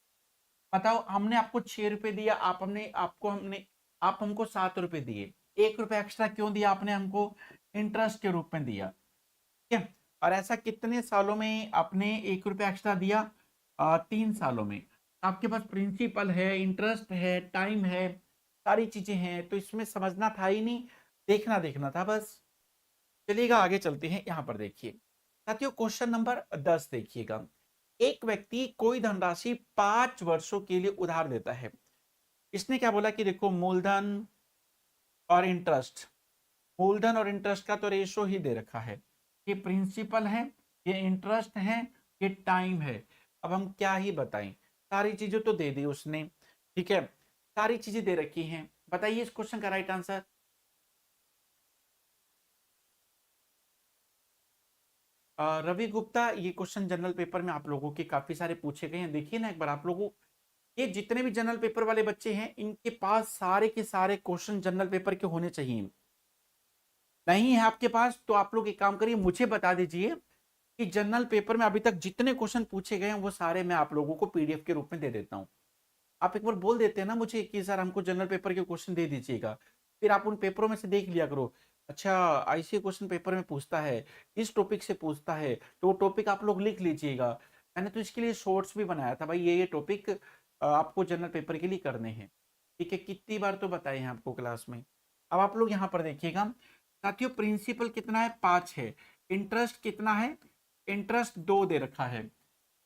बताओ, हमने आपको 6 रुपए दिया, आप हमको 7 रुपए दिए, 1 रुपया एक्स्ट्रा क्यों दिया आपने हमको, इंटरेस्ट के रूप में दिया, ठीक है। और ऐसा कितने सालों में आपने 1 रुपया एक्स्ट्रा दिया, 3 सालों में। आपके पास प्रिंसिपल है, इंटरेस्ट है, टाइम है, सारी चीजें हैं, तो इसमें समझना था ही नहीं, देखना देखना था बस। चलिएगा आगे चलते हैं। यहां पर देखिए साथियों, क्वेश्चन नंबर 10 देखिएगा। एक व्यक्ति कोई धनराशि 5 वर्षों के लिए उधार देता है। इसने क्या बोला कि देखो मूलधन और इंटरेस्ट, मूलधन और इंटरेस्ट का तो रेशो ही दे रखा है, ये प्रिंसिपल है, ये इंटरेस्ट है, ये टाइम है। अब हम क्या ही बताएं, सारी चीजें तो दे दी उसने, ठीक है, सारी चीजें दे रखी हैं। बताइए इस क्वेश्चन का राइट आंसर। रवि गुप्ता, ये क्वेश्चन जनरल पेपर में आप लोगों के काफी सारे पूछे गए हैं, देखिए ना एक बार आप लोगों, ये जितने भी जनरल पेपर वाले बच्चे हैं इनके पास सारे के सारे क्वेश्चन जनरल पेपर के होने चाहिए। नहीं है आपके पास तो आप लोग एक काम करिए, मुझे बता दीजिए कि जनरल पेपर में अभी तक जितने क्वेश्चन पूछे गए हैं वो सारे मैं आप लोगों को पीडीएफ के रूप में दे देता हूँ। आप एक बार बोल देते हैं ना मुझे कि सर हमको जनरल पेपर के क्वेश्चन दे दीजिएगा, फिर आप उन पेपरों में से देख लिया करो। अच्छा, आईसी क्वेश्चन पेपर में पूछता है, इस टॉपिक से पूछता है, तो वो टॉपिक आप लोग लिख लीजिएगा। मैंने तो इसके लिए शॉर्ट्स भी बनाया था भाई, ये टॉपिक आपको जनरल पेपर के लिए करने हैं, ठीक है। कितनी बार तो बताए हैं आपको क्लास में। अब आप लोग यहाँ पर देखिएगा साथियों, प्रिंसिपल कितना है 5 है, इंटरेस्ट कितना है, इंटरेस्ट 2 दे रखा है,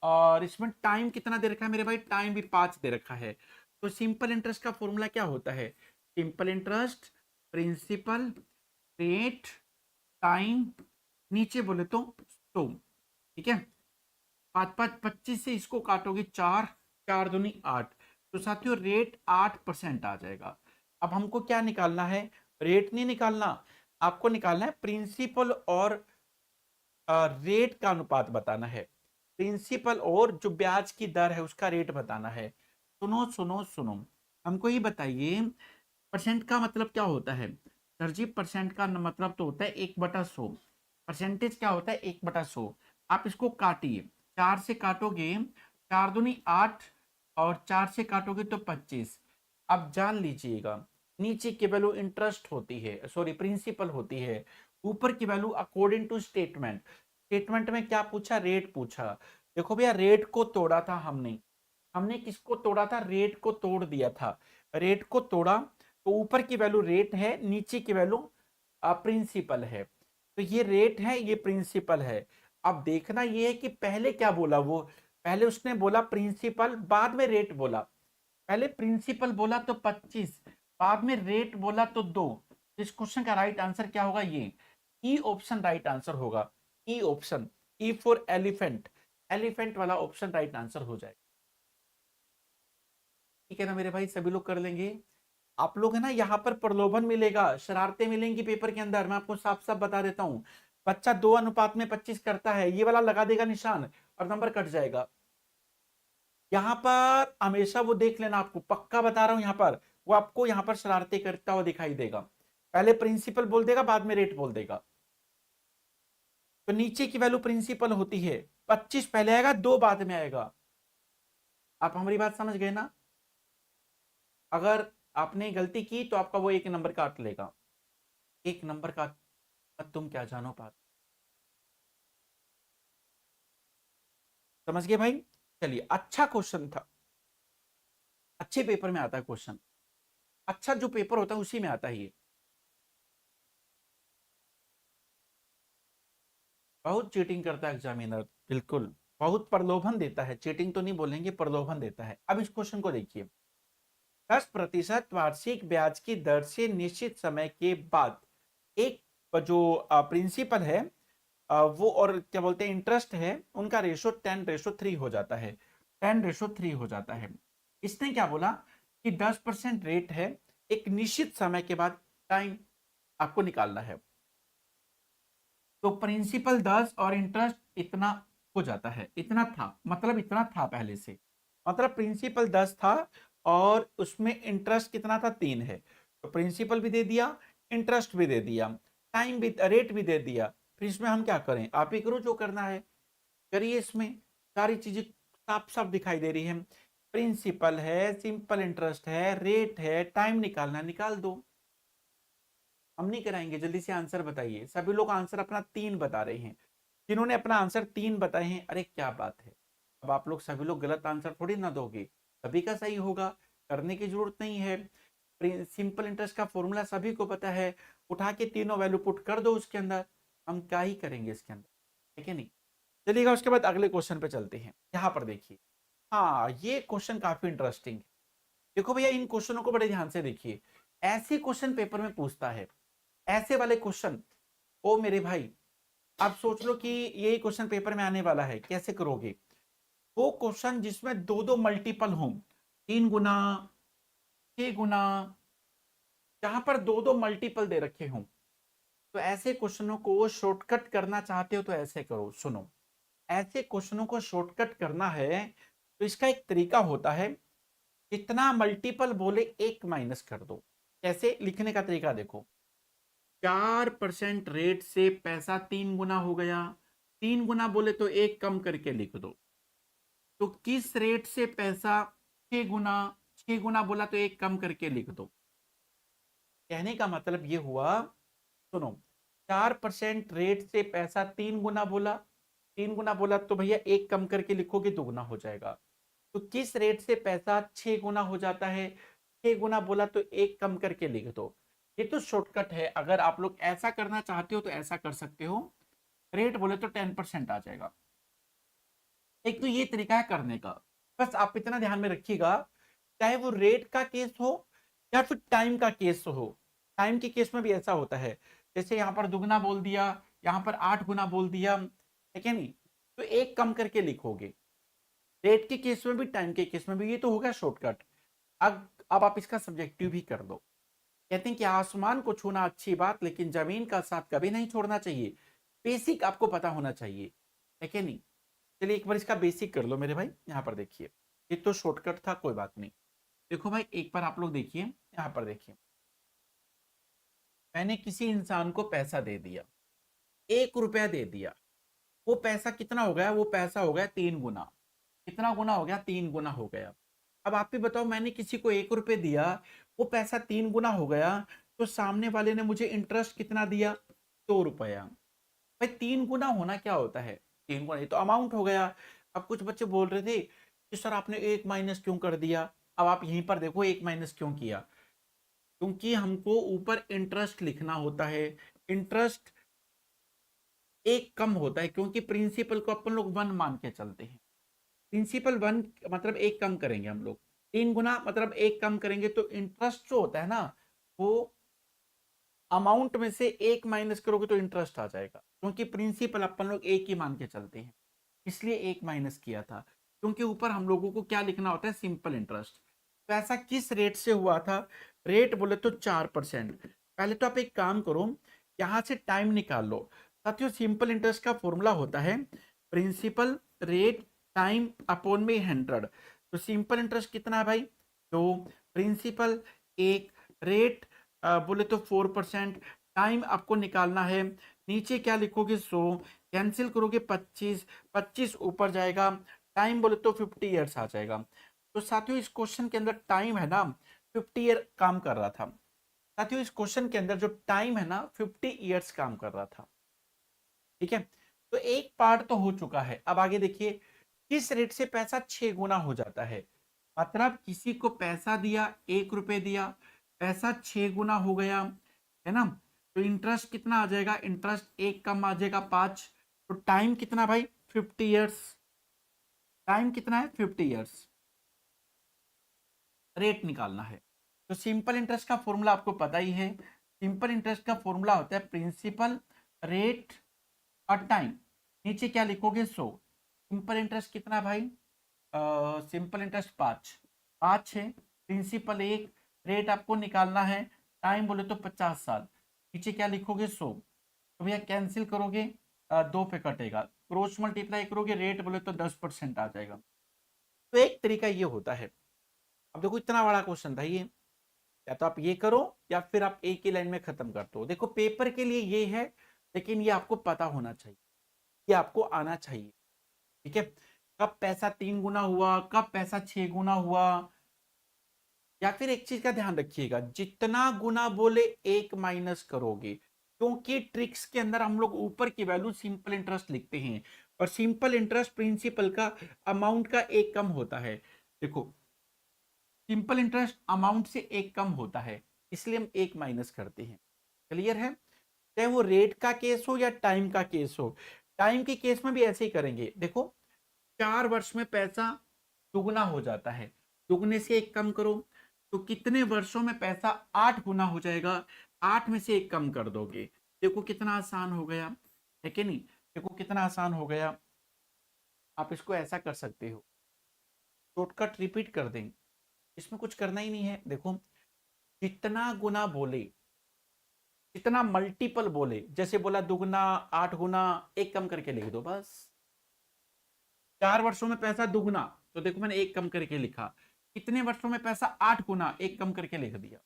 और इसमें टाइम कितना दे रखा है मेरे भाई, टाइम भी 5 दे रखा है। तो सिंपल इंटरेस्ट का फॉर्मूला क्या होता है, simple interest principal rate time, नीचे बोले तो, ठीक है। 5 5 25 से इसको काटोगे 4, 4 दूनी 8, तो साथियों रेट 8% आ जाएगा। अब हमको क्या निकालना है, रेट नहीं निकालना, आपको निकालना है प्रिंसिपल और रेट का अनुपात बताना है, प्रिंसिपल और जो ब्याज की दर है उसका रेट बताना है। सुनो सुनो सुनो, हमको ये बताइए परसेंट का मतलब क्या होता है। सर जी परसेंट का मतलब तो होता है 1/100, परसेंटेज क्या होता है 1/100। आप इसको काटिए, 4 से काटोगे 4 दूनी 8, और 4 से काटोगे तो 25। अब जान लीजिएगा नीचे की वैल्यू इंटरेस्ट होती है, सॉरी प्रिंसिपल होती है, ऊपर की value according to statement. Statement में क्या पूछा, रेट पूछा। देखो भैया रेट को तोड़ा था हमने, हमने किसको तोड़ा था, रेट को तोड़ दिया था। रेट को तोड़ा तो ऊपर की वैल्यू रेट है, नीचे की वैल्यू प्रिंसिपल है। तो ये रेट है, ये प्रिंसिपल है। अब देखना ये है कि पहले क्या बोला वो, पहले उसने बोला प्रिंसिपल, बाद में रेट बोला। पहले प्रिंसिपल बोला तो 25, बाद में रेट बोला तो 2। इस क्वेश्चन का राइट आंसर क्या होगा, ये ई ऑप्शन राइट आंसर होगा। E option, E for elephant, elephant वाला ऑप्शन राइट आंसर हो जाएगा। ठीक है ना मेरे भाई, सभी लोग कर लेंगे। आप लोग है ना, यहाँ पर प्रलोभन मिलेगा, शरारतें मिलेंगी पेपर के अंदर, मैं आपको साफ साफ बता देता हूँ। बच्चा 2:25 करता है, ये वाला लगा देगा निशान और नंबर कट जाएगा। यहाँ पर हमेशा वो देख लेना, आपको पक्का बता रहा हूं, यहाँ पर वो आपको यहाँ पर शरारतें करता हुआ दिखाई देगा। पहले प्रिंसिपल बोल देगा, बाद में रेट बोल देगा। तो नीचे की वैल्यू प्रिंसिपल होती है, 25 पहले आएगा, 2 बाद में आएगा। आप हमारी बात समझ गए ना। अगर आपने गलती की तो आपका वो 1 नंबर काट लेगा, 1 नंबर का। तुम क्या जानो बात, समझ गए भाई। चलिए, अच्छा क्वेश्चन था, अच्छे पेपर में आता है क्वेश्चन, अच्छा जो पेपर होता है उसी में आता है ये। बहुत चीटिंग करता है एग्जामिनर, बिल्कुल बहुत प्रलोभन देता है, चीटिंग तो नहीं बोलेंगे, प्रलोभन देता है। अब इस क्वेश्चन को देखिए, 10% वार्षिक ब्याज की दर से निश्चित समय के बाद एक जो प्रिंसिपल है वो और क्या बोलते हैं इंटरेस्ट है, उनका रेशो 10:3 हो जाता है, 10:3 हो जाता है। इसने क्या बोला कि 10% रेट है, एक निश्चित समय के बाद टाइम आपको निकालना है। तो प्रिंसिपल 10 और इंटरेस्ट इतना हो जाता है, इतना था मतलब इतना था पहले से, मतलब प्रिंसिपल 10 था और उसमें इंटरेस्ट कितना था, 3 है। तो प्रिंसिपल भी दे दिया, इंटरेस्ट भी दे दिया, टाइम भी, रेट भी दे दिया। फिर इसमें हम क्या करें, आप ही करो जो करना है, करिए। इसमें सारी चीजें साफ साफ दिखाई दे रही है, प्रिंसिपल है, सिंपल इंटरेस्ट है, रेट है, टाइम निकालना, निकाल दो। हम नहीं कराएंगे, जल्दी से आंसर बताइए। सभी लोग आंसर अपना 3 बता रहे हैं, जिन्होंने अपना आंसर 3 बताए हैं, अरे क्या बात है। अब आप लोग सभी लोग गलत आंसर थोड़ी ना दोगे, सभी का सही होगा, करने की जरूरत नहीं है। सिंपल इंटरेस्ट का फॉर्मूला सभी को पता है, उठा के तीनों वैल्यू पुट कर दो उसके अंदर, हम क्या ही करेंगे इसके अंदर, ठीक है नहीं। चलिएगा, उसके बाद अगले क्वेश्चन पे चलते हैं। यहाँ पर देखिए, हाँ ये क्वेश्चन काफी इंटरेस्टिंग है। देखो भैया, इन क्वेश्चनों को बड़े ध्यान से देखिए, ऐसे क्वेश्चन पेपर में पूछता है, ऐसे वाले क्वेश्चन। ओ मेरे भाई, आप सोच लो कि यही क्वेश्चन पेपर में आने वाला है, कैसे करोगे। वो क्वेश्चन जिसमें दो दो मल्टीपल हों, 3 गुना, 6 गुना, जहां पर दो दो मल्टीपल दे रखे हों, तो ऐसे क्वेश्चनों को शॉर्टकट करना चाहते हो तो ऐसे करो। सुनो, ऐसे क्वेश्चनों को शॉर्टकट करना है तो इसका एक तरीका होता है, जितना मल्टीपल बोले एक माइनस कर दो। कैसे लिखने का तरीका देखो, 4% रेट से पैसा 3 गुना हो गया, 3 गुना बोले तो एक कम करके लिख दो। तो किस रेट से पैसा 6 गुना, 6 गुना बोला तो एक कम करके लिख दो। कहने का मतलब ये हुआ, सुनो, 4% रेट से पैसा 3 गुना बोला, 3 गुना बोला तो भैया एक कम करके लिखोगे, 2 गुना हो जाएगा। तो किस रेट से पैसा 6 गुना हो जाता है, 6 गुना बोला तो एक कम करके लिख दो। ये तो शॉर्टकट है, अगर आप लोग ऐसा करना चाहते हो तो ऐसा कर सकते हो, रेट बोले तो 10% आ जाएगा। एक तो ये तरीका है करने का, बस आप इतना ध्यान में रखिएगा, चाहे वो रेट का केस हो या फिर टाइम का केस हो। टाइम के केस में भी ऐसा होता है, जैसे यहाँ पर 2 गुना बोल दिया, यहाँ पर 8 गुना बोल दिया, ठीक है नहीं, तो एक कम करके लिखोगे। रेट के केस में भी, टाइम के केस में भी, ये तो होगा शॉर्टकट। अब आप इसका सब्जेक्टिव भी कर दो। कहते हैं कि आसमान को छूना अच्छी बात, लेकिन जमीन का साथ कभी नहीं छोड़ना चाहिए। बेसिक आपको पता होना चाहिए, है कि नहीं। चलिए एक बार इसका बेसिक कर लो मेरे भाई। यहाँ पर देखिए, ये तो शॉर्टकट था, कोई बात नहीं। देखो भाई, एक बार आप लोग देखिए, यहाँ पर देखिए, मैंने किसी इंसान को पैसा दे दिया, 1 रुपया दे दिया। वो पैसा कितना हो गया, वो पैसा हो गया 3 गुना। कितना गुना हो गया, 3 गुना हो गया। अब आप ही बताओ, मैंने किसी को 1 रुपए दिया, वो पैसा 3 गुना हो गया, तो सामने वाले ने मुझे इंटरेस्ट कितना दिया? 2 रुपया। भाई 3 गुना होना क्या होता है? 3 गुना, ये तो अमाउंट हो गया। अब कुछ बच्चे बोल रहे थे कि सर आपने एक माइनस क्यों कर दिया? अब आप यहीं पर देखो एक माइनस क्यों किया, क्योंकि हमको ऊपर इंटरेस्ट लिखना होता है। इंटरेस्ट एक कम होता है, क्योंकि प्रिंसिपल को अपन लोग 1 मान के चलते हैं। प्रिंसिपल 1 मतलब एक कम करेंगे हम लोग, 3 गुना मतलब एक कम करेंगे, तो इंटरेस्ट जो होता है ना, वो अमाउंट में से एक माइनस करोगे तो इंटरेस्ट आ जाएगा, क्योंकि प्रिंसिपल अपन लोग एक ही मान के चलते हैं, इसलिए एक माइनस किया था। क्योंकि ऊपर हम लोगों को क्या लिखना होता है? Simple interest. तो ऐसा किस रेट से हुआ था? रेट बोले तो 4%। पहले तो आप एक काम करो, यहां से टाइम निकाल लो। साथियों, सिंपल इंटरेस्ट का फॉर्मूला होता है प्रिंसिपल रेट टाइम अपॉन में 100। तो सिंपल इंटरेस्ट कितना है भाई? तो प्रिंसिपल एक, रेट बोले तो 4%, टाइम आपको निकालना है। नीचे क्या लिखोगे? 100, कैंसिल करोगे 25, 25 ऊपर जाएगा, टाइम बोले तो 50 ईयर्स आ जाएगा। तो साथियों इस क्वेश्चन के अंदर टाइम है ना 50 ईयर काम कर रहा था। साथियों इस क्वेश्चन के अंदर जो टाइम है ना 50 ईयर्स काम कर रहा था। ठीक है, तो एक पार्ट तो हो चुका है। अब आगे देखिए, किस रेट से पैसा 6 गुना हो जाता है? मतलब किसी को पैसा दिया, 1 रुपए दिया, पैसा 6 गुना हो गया, है ना? तो इंटरेस्ट कितना आ जाएगा? इंटरेस्ट एक कम आ जाएगा 5। तो टाइम कितना भाई? 50 ईयर्स। टाइम कितना है? 50 ईयर्स। रेट निकालना है। तो सिंपल इंटरेस्ट का फॉर्मूला आपको पता ही है। सिंपल इंटरेस्ट का फॉर्मूला होता है प्रिंसिपल रेट और टाइम। नीचे क्या लिखोगे? 100। सिंपल इंटरेस्ट कितना है भाई? सिंपल इंटरेस्ट 5, 5 है। प्रिंसिपल एक, रेट आपको निकालना है, टाइम बोले तो 50 साल। नीचे क्या लिखोगे? 100। तो भैया कैंसिल करोगे, 2 पे कटेगा, क्रॉस मल्टीप्लाई करोगे, रेट बोले तो 10% आ जाएगा। तो एक तरीका ये होता है। अब देखो इतना बड़ा क्वेश्चन था ये, या तो आप ये करो या फिर आप एक ही लाइन में खत्म कर दो। देखो पेपर के लिए ये है, लेकिन ये आपको पता होना चाहिए, ये आपको आना चाहिए। ठीक है, कब पैसा 3 गुना हुआ, कब पैसा 6 गुना हुआ। या फिर एक चीज का ध्यान रखिएगा, जितना गुना बोले एक माइनस करोगे, क्योंकि ट्रिक्स के अंदर हम लोग ऊपर की वैल्यू सिंपल इंटरेस्ट लिखते हैं, और सिंपल इंटरेस्ट प्रिंसिपल का अमाउंट का एक कम होता है। देखो सिंपल इंटरेस्ट अमाउंट से एक कम होता है, इसलिए हम एक माइनस करते हैं। क्लियर है? चाहे वो रेट का केस हो या टाइम का केस हो। टाइम के केस में भी ऐसे ही करेंगे। देखो 4 वर्ष में पैसा दुगना हो जाता है, दुगने से एक कम करो, तो कितने वर्षों में पैसा 8 गुना हो जाएगा? 8 में से एक कम कर दोगे। देखो कितना आसान हो गया, है कि नहीं? देखो कितना आसान हो गया। आप इसको ऐसा कर सकते हो, शॉर्टकट रिपीट कर दें, इसमें कुछ करना ही नहीं है। देखो जितना गुना बोले, जितना मल्टीपल बोले, जैसे बोला दुगना, 8 गुना, एक कम करके लिख दो बस। 4 वर्षों में पैसा दुगना, तो देखो मैंने एक कम करके लिखा। कितने वर्षों में पैसा 8 गुना, एक कम करके लिख दिया।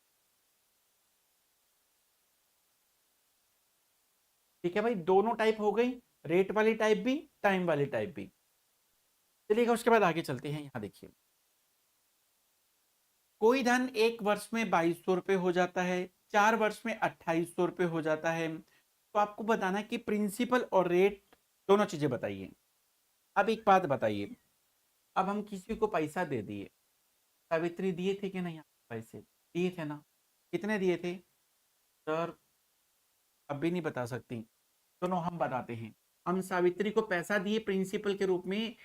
ठीक है भाई, दोनों टाइप हो गई, रेट वाली टाइप भी, टाइम वाली टाइप भी। चलिएगा उसके बाद आगे चलते हैं। यहां देखिए, कोई धन 1 वर्ष में 2200 रुपये हो जाता है, 4 वर्ष में 2800 रुपये हो जाता है। तो आपको बताना है कि प्रिंसिपल और रेट दोनों चीजें बताइए। अब एक बात बताइए, अब हम किसी को पैसा दे दिए, सावित्री दिए थे कि नहीं? पैसे दिए थे ना? कितने दिए थे सर? अब भी नहीं बता सकती? दोनों हम बताते हैं। हम सावित्री को पैसा दिए प्रिंसिपल के रूप में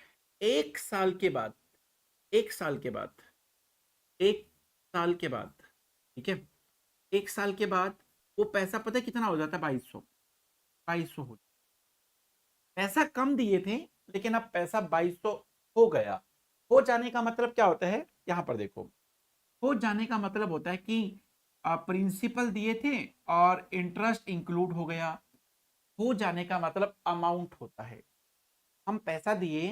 1 साल के बाद, 1 साल के बाद, 1 साल के बाद। ठीक है, 1 साल के बाद वो पैसा पता है कितना हो जाता है? 2200। 2200 हो, पैसा कम दिए थे, लेकिन अब पैसा 2200 हो गया। हो जाने का मतलब क्या होता है? यहां पर देखो, हो जाने का मतलब होता है कि प्रिंसिपल दिए थे और इंटरेस्ट इंक्लूड हो गया। हो जाने का मतलब अमाउंट होता है। हम पैसा दिए,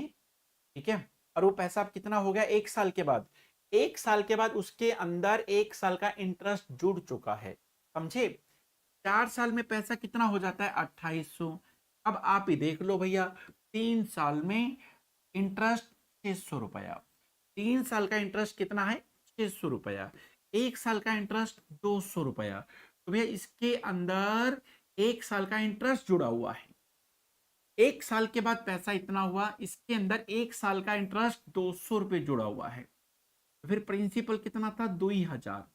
ठीक है, और वो पैसा अब कितना हो गया? 1 साल के बाद। 1 साल के बाद उसके अंदर 1 साल का इंटरेस्ट जुड़ चुका है, समझे? 4 साल में पैसा कितना हो जाता है? 2800। अब आप ही देख लो भैया, 3 साल में इंटरेस्ट 600 रुपया। 3 साल का इंटरेस्ट कितना है? 600 रुपया। 1 साल का इंटरेस्ट 200 रुपया। तो भैया इसके अंदर 1 साल का इंटरेस्ट जुड़ा हुआ है। 1 साल के बाद पैसा इतना हुआ, इसके अंदर 1 साल का इंटरेस्ट 200 रुपये जुड़ा हुआ है। फिर प्रिंसिपल कितना था? 2000।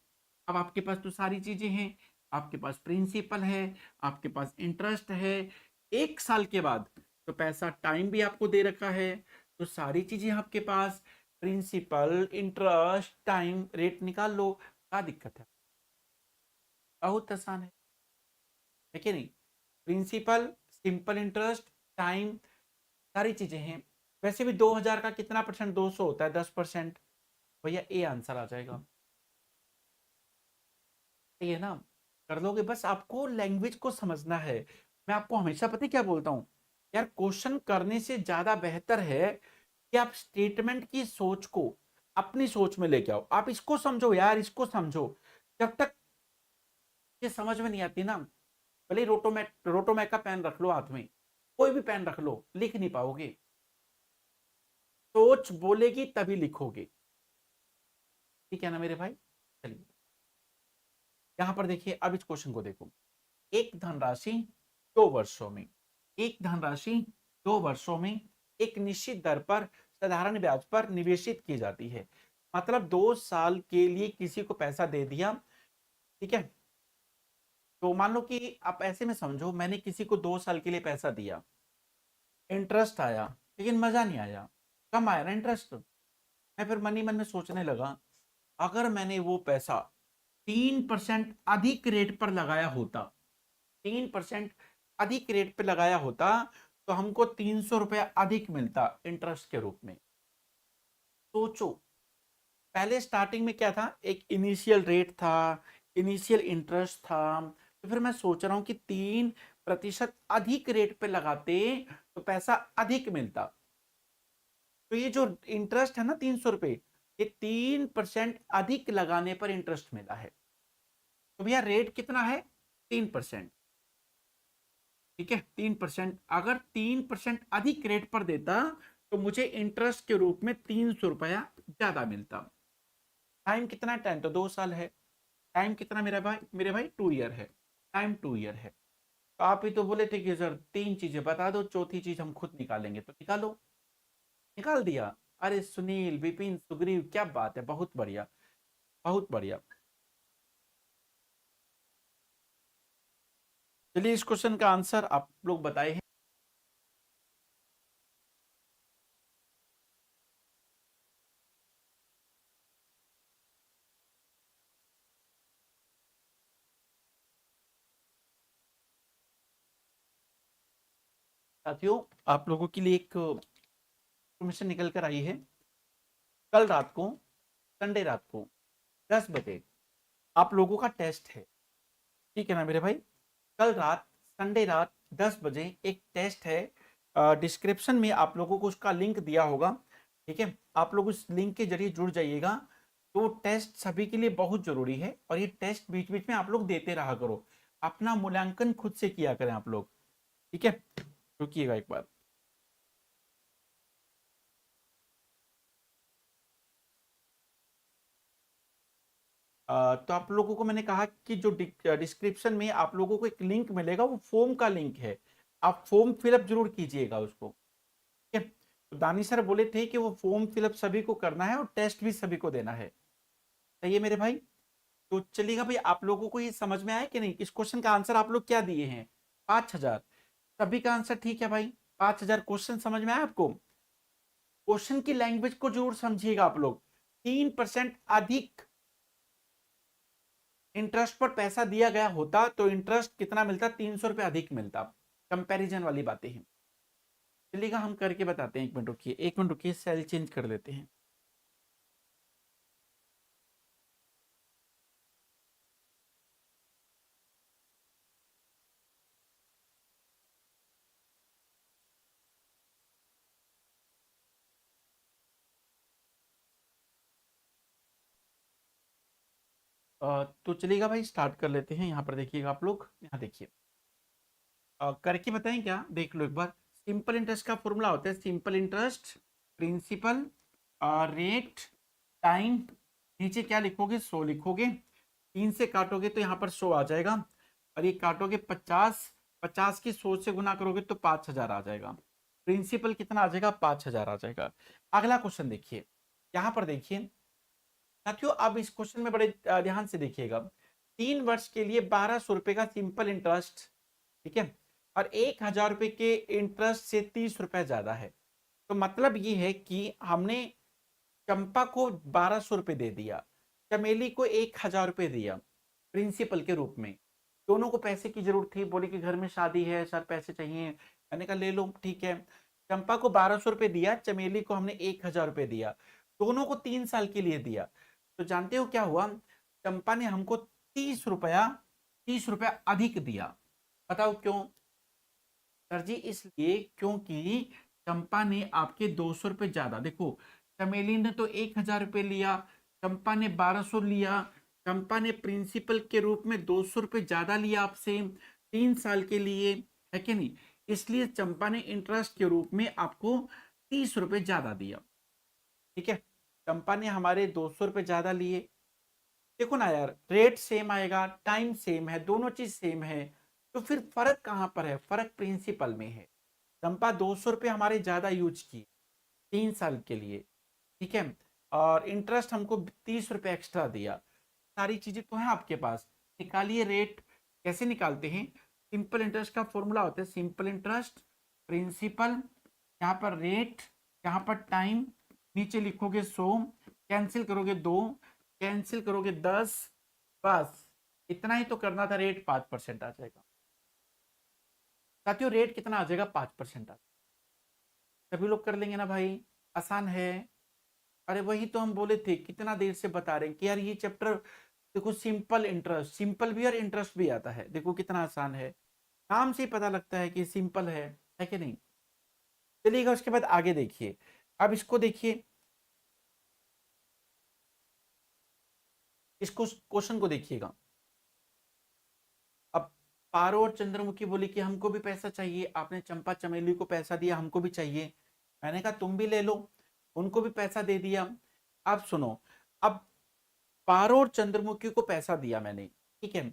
अब आपके पास तो सारी चीजें हैं, आपके पास प्रिंसिपल है, आपके पास इंटरेस्ट है। 1 साल के बाद तो पैसा, टाइम भी आपको दे रखा है, तो सारी चीजें आपके पास, प्रिंसिपल, इंटरेस्ट, टाइम, रेट निकाल लो। क्या दिक्कत है? बहुत आसान है कि नहीं? प्रिंसिपल, सिंपल इंटरेस्ट, टाइम, सारी चीजें हैं। वैसे भी 2000 का कितना परसेंट? 200 होता है, 10%। भैया ए आंसर आ जाएगा। ये ना कर लोगे, बस आपको लैंग्वेज को समझना है। मैं आपको हमेशा पता है क्या बोलता हूँ यार, क्वेश्चन करने से ज्यादा बेहतर है कि आप स्टेटमेंट की सोच को अपनी सोच में लेके आओ। आप इसको समझो यार, इसको समझो। जब तक ये समझ में नहीं आती ना, भले रोटोमैक का पेन रख लो हाथ में, कोई भी पेन रख लो, लिख नहीं पाओगे। सोच बोलेगी तभी लिखोगे। ठीक है ना मेरे भाई? चलिए यहां पर देखिए, अब इस क्वेश्चन को देखो। एक धनराशि 2 वर्षों में, एक धनराशि 2 वर्षों में एक निश्चित दर पर साधारण ब्याज पर निवेशित की जाती है। मतलब 2 साल के लिए किसी को पैसा दे दिया, ठीक है? तो मान लो कि आप ऐसे में समझो, मैंने किसी को 2 साल के लिए पैसा दिया, इंटरेस्ट आया, लेकिन मजा नहीं आया। कम आया ना इंटरेस्ट। मैं फिर मन ही मन में सोचने लगा, अगर मैंने वो पैसा 3% अधिक रेट पर लगाया होता, 3% अधिक रेट पे लगाया होता, तो हमको 300 रुपया अधिक मिलता इंटरेस्ट के रूप में। सोचो, पहले स्टार्टिंग में क्या था? एक इनिशियल रेट था, इनिशियल इंटरेस्ट था। तो फिर मैं सोच रहा हूं कि 3% अधिक रेट पे लगाते तो पैसा अधिक मिलता। तो ये जो इंटरेस्ट है ना, 300 रुपये, ये 3% अधिक लगाने पर इंटरेस्ट मिला है। तो भैया रेट कितना है? 3%। ठीक है, 3%। अगर 3% अधिक रेट पर देता तो मुझे इंटरेस्ट के रूप में 300 रुपया ज्यादा मिलता। टाइम कितना? टाइम तो 2 साल है। टाइम कितना मेरे भाई 2 ईयर है। टाइम 2 ईयर है। तो आप ही तो बोले थे कि सर 3 चीजें बता दो, चौथी चीज हम खुद निकालेंगे, तो निकालो। निकाल दिया। अरे सुनील, विपिन, सुग्रीव, क्या बात है, बहुत बढ़िया, बहुत बढ़िया। चलिए इस क्वेश्चन का आंसर आप लोग बताए हैं। साथियों, आप लोगों के लिए एक इन्फॉर्मेशन निकल कर आई है। कल रात को, संडे रात को 10 बजे आप लोगों का टेस्ट है। ठीक है ना मेरे भाई? कल रात, संडे रात 10 बजे एक टेस्ट है। डिस्क्रिप्शन में आप लोगों को उसका लिंक दिया होगा। ठीक है, आप लोग उस लिंक के जरिए जुड़ जाइएगा। तो टेस्ट सभी के लिए बहुत जरूरी है, और ये टेस्ट बीच बीच में आप लोग देते रहा करो। अपना मूल्यांकन खुद से किया करें आप लोग। ठीक है, रुकिएगा एक बार। तो आप लोगों को मैंने कहा कि जो डिस्क्रिप्शन में आप लोगों को एक लिंक मिलेगा, वो फॉर्म का लिंक है। आप फॉर्म फिलअप जरूर कीजिएगा उसको। ठीक है, तो दानी सर बोले थे कि वो फॉर्म फिलअप सभी को करना है और टेस्ट भी सभी को देना है। सही है मेरे भाई? तो चलिएगा भाई, आप लोगों को ये समझ में आया कि नहीं? इस क्वेश्चन का आंसर आप लोग क्या दिए हैं? 5000। सभी का आंसर ठीक है भाई? 5000 क्वेश्चन समझ में आया आपको? क्वेश्चन की लैंग्वेज को जरूर समझिएगा आप लोग। 3% अधिक इंटरेस्ट पर पैसा दिया गया होता तो इंटरेस्ट कितना मिलता? 300 रुपये अधिक मिलता। कंपैरिजन वाली बातें हैं। चलिएगा हम करके बताते हैं। 1 मिनट रुकिए, 1 मिनट रुकिए, सेल चेंज कर लेते हैं। तो चलिएगा भाई, स्टार्ट कर लेते हैं। यहाँ पर देखिएगा आप लोग, यहाँ देखिए। करके बताएं क्या? देख लो एक बार। सिंपल इंटरेस्ट का फॉर्मूला होता है, simple interest, principal, rate time, नीचे क्या लिखोगे 100 लिखोगे, 3 से काटोगे तो यहाँ पर 100 आ जाएगा, और ये काटोगे 50, 50 की 100 से गुना करोगे तो 5000 आ जाएगा। प्रिंसिपल कितना आ जाएगा 5000 आ जाएगा। अगला क्वेश्चन देखिए, यहाँ पर देखिए साथियों, अब इस क्वेश्चन में बड़े ध्यान से देखिएगा। 3 वर्ष के लिए 1200 रुपए का सिंपल इंटरेस्ट, ठीक है, और 1000 रुपए के इंटरेस्ट से 30 रुपए ज्यादा है। तो मतलब ये है कि हमने चंपा को 1200 रुपए दे दिया, चमेली को 1000 रुपए दिया प्रिंसिपल के रूप में। दोनों को पैसे की जरूरत थी, बोले कि घर में शादी है सर पैसे चाहिए, मैंने कहा ले लो ठीक है। चंपा को 1200 रुपए दिया, चमेली को हमने 1000 रुपए दिया, दोनों को 3 साल के लिए दिया। तो जानते हो क्या हुआ, चंपा ने हमको 30 रुपया, 30 रुपया अधिक दिया। बताओ क्यों सर जी? इसलिए क्योंकि चंपा ने आपके 200 रुपए ज्यादा, देखो चमेली ने तो 1000 रुपए लिया, चंपा ने 1200 लिया, चंपा ने प्रिंसिपल के रूप में 200 रुपए ज्यादा लिया आपसे 3 साल के लिए, है कि नहीं? इसलिए चंपा ने इंटरेस्ट के रूप में आपको 30 रुपए ज्यादा दिया, ठीक है। चंपा ने हमारे 200 रुपए ज्यादा लिए। देखो ना यार, रेट सेम आएगा, टाइम सेम है, दोनों चीज सेम है, तो फिर फर्क कहां पर है? फर्क प्रिंसिपल में है। चंपा 200 रुपये हमारे ज्यादा यूज की 3 साल के लिए, ठीक है, और इंटरेस्ट हमको 30 रुपये एक्स्ट्रा दिया। सारी चीजें तो है आपके पास, निकालिए रेट। कैसे निकालते हैं? सिंपल इंटरेस्ट का फॉर्मूला होता है सिंपल इंटरेस्ट प्रिंसिपल, यहाँ पर रेट, यहाँ पर टाइम, नीचे लिखोगे 100, कैंसिल करोगे 2, कैंसिल करोगे 10, बस इतना ही तो करना था। रेट 5% आ जाएगा साथियों, रेट कितना आ जाएगा 5% आ जाएगा। सभी लोग कर लेंगे ना भाई, आसान है। अरे वही तो हम बोले थे, कितना देर से बता रहे हैं कि यार ये चैप्टर देखो, सिंपल इंटरेस्ट, सिंपल भी और इंटरेस्ट भी आता है, देखो कितना आसान है, नाम से ही पता लगता है कि सिंपल है कि नहीं? चलिएगा उसके बाद आगे देखिए, अब इसको देखिए, इसको क्वेश्चन को देखिएगा। अब पारो और चंद्रमुखी बोली कि हमको भी पैसा चाहिए, आपने चंपा चमेली को पैसा दिया, हमको भी चाहिए, मैंने कहा तुम भी ले लो, उनको भी पैसा दे दिया। अब सुनो, अब पारो और चंद्रमुखी को पैसा दिया मैंने, ठीक है,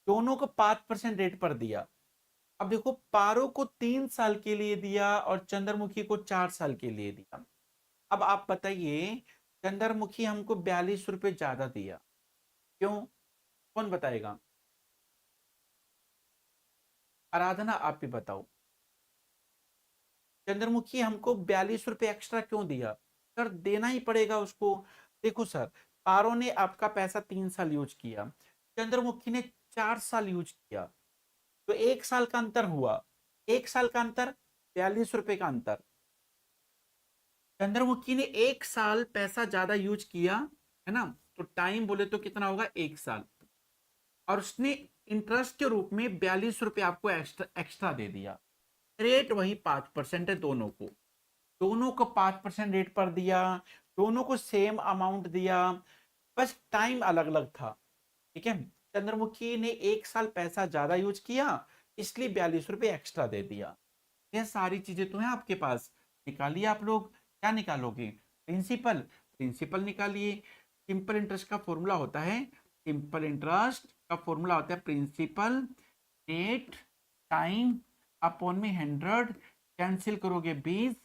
दोनों को 5% रेट पर दिया। अब देखो, पारो को 3 साल के लिए दिया और चंद्रमुखी को 4 साल के लिए दिया। अब आप बताइए, चंद्रमुखी हमको 42 रुपए ज्यादा दिया, क्यों? कौन बताएगा? आराधना आप भी बताओ, चंद्रमुखी हमको 42 रुपए एक्स्ट्रा क्यों दिया? सर देना ही पड़ेगा उसको। देखो सर, पारो ने आपका पैसा 3 साल यूज किया, चंद्रमुखी ने 4 साल यूज किया, तो 1 साल का अंतर हुआ, 1 साल का अंतर, 42 रुपए का अंतर। चंद्रमुखी ने 1 साल पैसा ज्यादा यूज किया, है ना, तो टाइम बोले तो कितना होगा 1 साल, और उसने इंटरेस्ट के रूप में 42 रुपए आपको एक्स्ट्रा एक्स्ट्रा दे दिया। रेट वही 5% है दोनों को, दोनों को 5% रेट पर दिया, दोनों को सेम अमाउंट दिया, बस टाइम अलग अलग था, ठीक है। चंद्रमुखी ने 1 साल पैसा ज्यादा यूज किया, इसलिए 42 रुपए एक्स्ट्रा दे दिया। यह सारी चीजें तो है आपके पास, निकालिए आप लोग। क्या निकालोगे? प्रिंसिपल, प्रिंसिपल निकालिए। सिंपल इंटरेस्ट का फॉर्मूला होता है, सिंपल इंटरेस्ट का फॉर्मूला होता है प्रिंसिपल रेट टाइम अपॉन में 100, कैंसिल करोगे 20,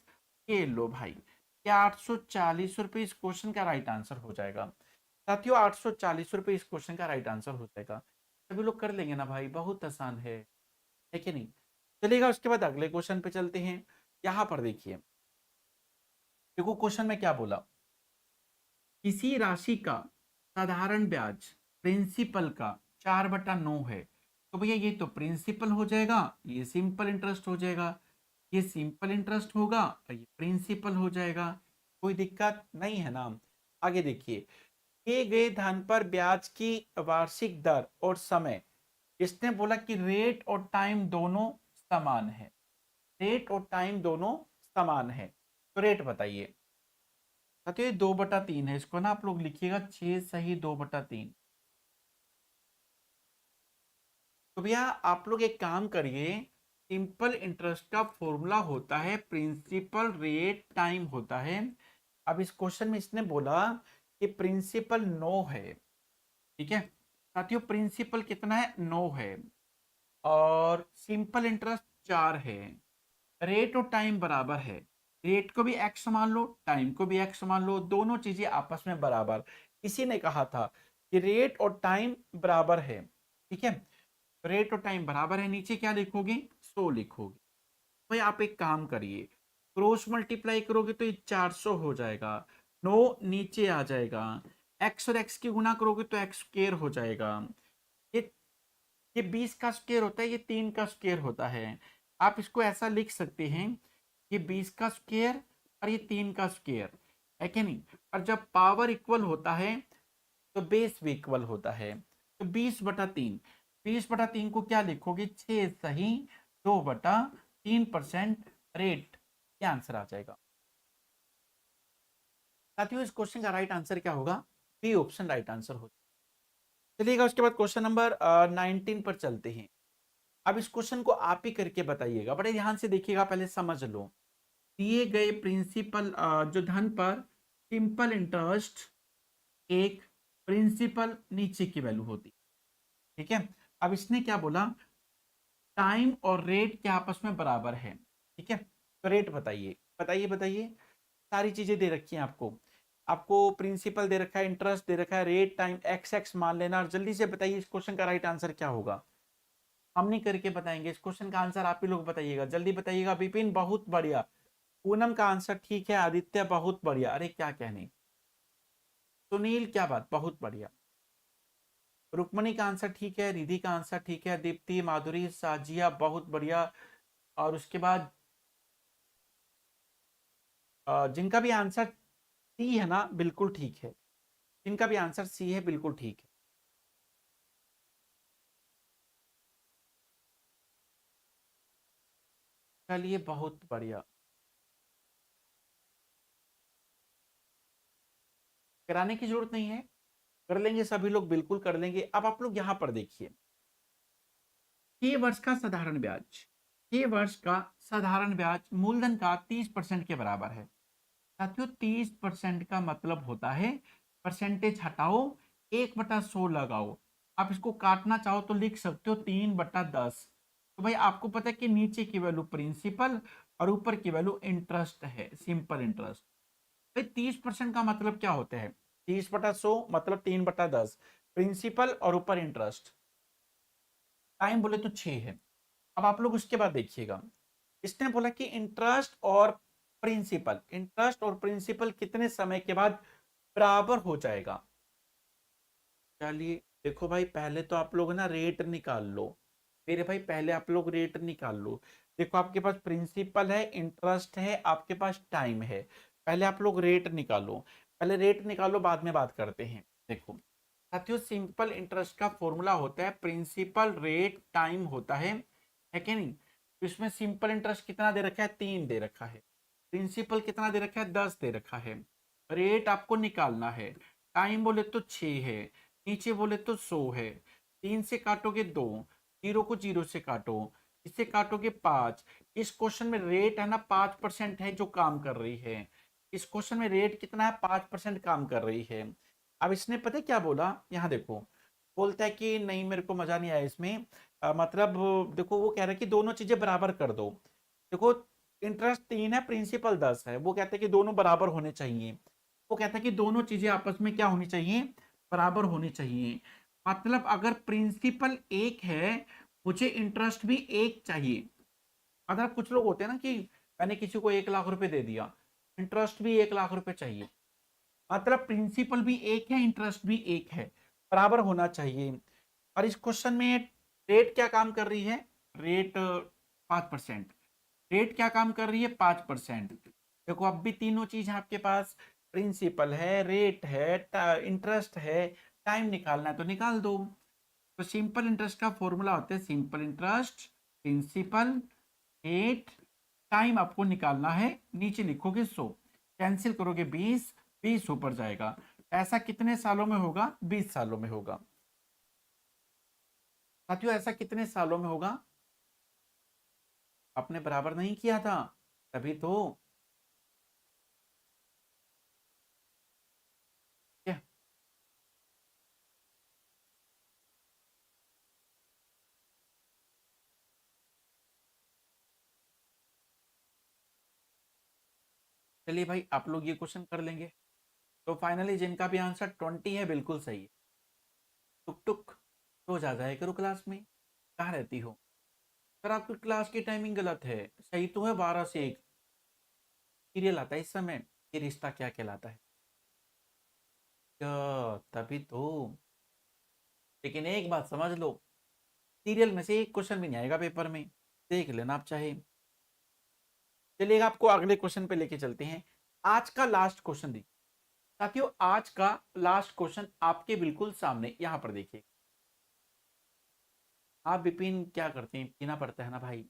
ये लो भाई, क्या 840 रुपए इस क्वेश्चन का राइट आंसर हो जाएगा साथियों? 840 रुपए इस क्वेश्चन का राइट आंसर हो जाएगा। सभी लोग कर लेंगे ना भाई, बहुत आसान है कि नहीं? चलिएगा उसके बाद अगले क्वेश्चन पे चलते हैं। यहां पर देखिए, देखो क्वेश्चन में क्या बोला, किसी राशि का साधारण ब्याज प्रिंसिपल का 4/9 है, तो भैया ये तो प्रिंसिपल हो जाएगा, ये सिंपल इंटरेस्ट हो जाएगा, ये सिंपल इंटरेस्ट होगा और ये प्रिंसिपल हो जाएगा, कोई दिक्कत नहीं है ना? आगे देखिए, किए गए धन पर ब्याज की वार्षिक दर और समय, इसने बोला कि रेट और टाइम दोनों समान है, रेट और टाइम दोनों समान है, तो रेट बताइए साथियों। 2/3 है, इसको ना आप लोग लिखिएगा 6 सही 2/3। तो भैया आप लोग एक काम करिए, सिंपल इंटरेस्ट का फॉर्मूला होता है प्रिंसिपल रेट टाइम होता है। अब इस क्वेश्चन में इसने बोला कि प्रिंसिपल 9 है, ठीक है साथियों, प्रिंसिपल कितना है 9 है, और सिंपल इंटरेस्ट 4 है, रेट और टाइम बराबर है, रेट को भी एक्स मान लो, टाइम को भी एक्स मान लो, दोनों चीजें आपस में बराबर। इसी ने कहा था कि रेट और टाइम बराबर है, ठीक है, रेट और टाइम बराबर है, नीचे क्या लिखोगे 100 लिखोगे। भाई आप एक काम करिए, क्रॉस मल्टीप्लाई करोगे तो ये 400 हो जाएगा, 9 नीचे आ जाएगा, एक्स और एक्स की गुना करोगे तो एक्स स्क्वायर हो जाएगा, ये ये 20 का स्क्वायर होता है, ये 3 का स्क्वायर होता है। आप इसको ऐसा लिख सकते हैं, ये 20 का स्क्वायर और ये 3 का स्क्वायर, है कि नहीं। और जब पावर इक्वल होता है तो बेस भी इक्वल होता है, तो 20/3, 20/3 को क्या लिखोगे 6 सही 2/3% रेट, क्या आंसर आ जाएगा साथियों। इस क्वेश्चन का राइट आंसर क्या होगा, बी ऑप्शन राइट आंसर होगा। चलिएगा उसके बाद क्वेश्चन नंबर 19 पर चलते हैं। अब इस क्वेश्चन को आप ही करके बताइएगा, बड़े ध्यान से देखिएगा, पहले समझ लो। दिए गए प्रिंसिपल जो धन पर सिंपल इंटरेस्ट एक, प्रिंसिपल नीचे की वैल्यू होती, ठीक है। अब इसने क्या बोला, टाइम और रेट के आपस में बराबर है, ठीक है, तो रेट बताइए बताइए बताइए, सारी चीजें दे रखी हैं आपको, आपको प्रिंसिपल दे रखा है, इंटरेस्ट दे रखा है, रेट टाइम एक्स एक्स मान लेना, और जल्दी से बताइए इस क्वेश्चन का राइट आंसर क्या होगा। हम नहीं करके बताएंगे, इस क्वेश्चन का आंसर आप ही लोग बताइएगा, जल्दी बताइएगा। विपिन बहुत बढ़िया, पूनम का आंसर ठीक है, आदित्य बहुत बढ़िया, अरे क्या कहने, सुनील क्या बात, बहुत बढ़िया, रुक्मणी का आंसर ठीक है, रिधि का आंसर ठीक है, दीप्ति माधुरी साजिया बहुत बढ़िया, और उसके बाद जिनका भी आंसर सी है ना बिल्कुल ठीक है, जिनका भी आंसर सी है बिल्कुल ठीक है। चलिए बहुत बढ़िया, कराने की जरूरत नहीं है, कर लेंगे सभी लोग, बिल्कुल कर लेंगे। अब आप लोग यहां पर देखिए, 6 वर्ष का साधारण ब्याज, 6 वर्ष का साधारण ब्याज मूलधन का 30% के बराबर है साथियों। 30% का मतलब होता है, परसेंटेज हटाओ 1/100 लगाओ, आप इसको काटना चाहो तो लिख सकते हो 3/10। तो भाई आपको पता है कि नीचे की वैल्यू प्रिंसिपल और ऊपर की वैल्यू इंटरेस्ट है, सिंपल इंटरेस्ट। भाई 30% का मतलब क्या होता है, 30/100 मतलब 3/10, प्रिंसिपल और ऊपर इंटरेस्ट, टाइम बोले तो 6 है। अब आप लोग उसके बाद देखिएगा, इसने बोला कि इंटरेस्ट और प्रिंसिपल कितने समय के बाद बराबर हो जाएगा। चलिए देखो भाई, पहले तो आप लोग ना रेट निकाल लो, मेरे भाई पहले आप लोग रेट निकाल लो। देखो आपके पास प्रिंसिपल है, इंटरेस्ट है, आपके पास टाइम है, पहले आप लोग रेट निकालो, पहले रेट निकालो, बाद में बात करते हैं। देखो साथियों, सिंपल इंटरेस्ट का फॉर्मूला होता है प्रिंसिपल रेट टाइम होता है कि नहीं। तो इसमें सिंपल इंटरेस्ट कितना दे रखा है, 3 दे रखा है, प्रिंसिपल कितना दे रखा है, 10 दे रखा है, रेट आपको निकालना है, टाइम बोले तो 6 है, नीचे बोले तो 100 है, 3 से काटोगे 2, जीरो को जीरो से काटो, इससे काटोगे 5। इस क्वेश्चन में रेट है ना 5% है जो काम कर रही है, इस क्वेश्चन में रेट कितना है 5% काम कर रही है। अब इसने पता है क्या बोला, यहाँ देखो, बोलता है कि नहीं मेरे को मजा नहीं आया इसमें, मतलब देखो वो कह रहा है कि दोनों चीजें बराबर कर दो। देखो इंटरेस्ट 3 है, प्रिंसिपल 10 है, वो कहते हैं कि दोनों बराबर होने चाहिए, वो कहता है कि दोनों चीजें आपस में क्या होनी चाहिए, बराबर होनी चाहिए। मतलब अगर प्रिंसिपल 1 है, मुझे इंटरेस्ट भी 1 चाहिए। मतलब कुछ लोग होते हैं ना कि मैंने किसी को 1 लाख रुपए दे दिया, इंटरेस्ट भी 1 लाख रुपए चाहिए, मतलब प्रिंसिपल भी 1 है, इंटरेस्ट भी 1 है, बराबर होना चाहिए। और इस क्वेश्चन में रेट क्या काम कर रही है, रेट 5%, रेट क्या काम कर रही है 5%। देखो अब भी तीनों चीज है आपके पास, प्रिंसिपल है, रेट है, इंटरेस्ट है, टाइम निकालना है तो निकाल दो। तो सिंपल इंटरेस्ट का फॉर्मूला होता है simple interest, principal, rate, time आपको निकालना है, नीचे लिखोगे 100, कैंसिल करोगे 20, 20 ऊपर जाएगा। ऐसा कितने सालों में होगा, 20 सालों में होगा साथियों, ऐसा कितने सालों में होगा, आपने बराबर नहीं किया था तभी तो, कि चलिए भाई आप लोग ये क्वेश्चन कर लेंगे। तो फाइनली जिनका भी आंसर 20 है बिल्कुल सही है। टुक टुक रोज आ जाए करो क्लास में, कहाँ रहती हो? सर आपकी क्लास की टाइमिंग गलत है, सही तो है 12 से 1। सीरियल आता है इस समय, ये रिश्ता क्या कहलाता है? तभी तो। लेकिन एक बात समझ लो, सीरियल में से एक क्वेश्चन भी नहीं आएगा पेपर में, देख लेना आप चाहे। चलिए आपको अगले क्वेश्चन पे लेके चलते हैं। आज का लास्ट क्वेश्चन देखिए साथियों, आज का लास्ट क्वेश्चन आपके बिल्कुल सामने यहां पर देखिए। आप विपिन क्या करते हैं, पीना पड़ता है ना भाई?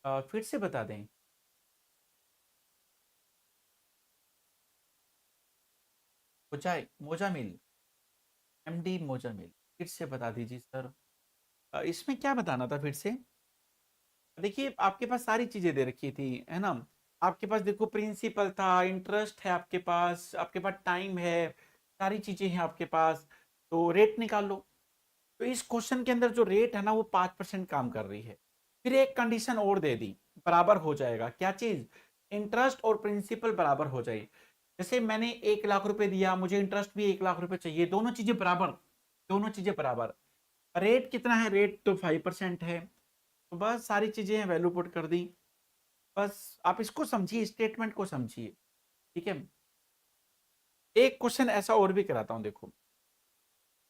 फिर से बता दें। मोजा मोजा मिल, एमडी मोजा मिल, फिर से बता दीजिए सर। इसमें क्या बताना था फिर से? देखिए आपके पास सारी चीजें दे रखी थी है ना। आपके पास देखो प्रिंसिपल था, इंटरेस्ट है आपके पास टाइम है, सारी चीजें हैं आपके पास। तो रेट निकाल लो। तो इस क्वेश्चन के अंदर जो रेट है ना वो 5% काम कर रही है। फिर एक कंडीशन और दे दी, बराबर हो जाएगा क्या चीज? इंटरेस्ट और प्रिंसिपल बराबर हो जाए। जैसे मैंने 1 लाख रुपए दिया, मुझे इंटरेस्ट भी 1 लाख रुपए चाहिए, दोनों चीजें बराबर। दोनों चीजें बराबर। रेट कितना है? रेट तो 5% है। तो बस सारी चीजें वैल्यू पुट कर दी। बस आप इसको समझिए, स्टेटमेंट को समझिए। ठीक है। एक क्वेश्चन ऐसा और भी कराता हूं, देखो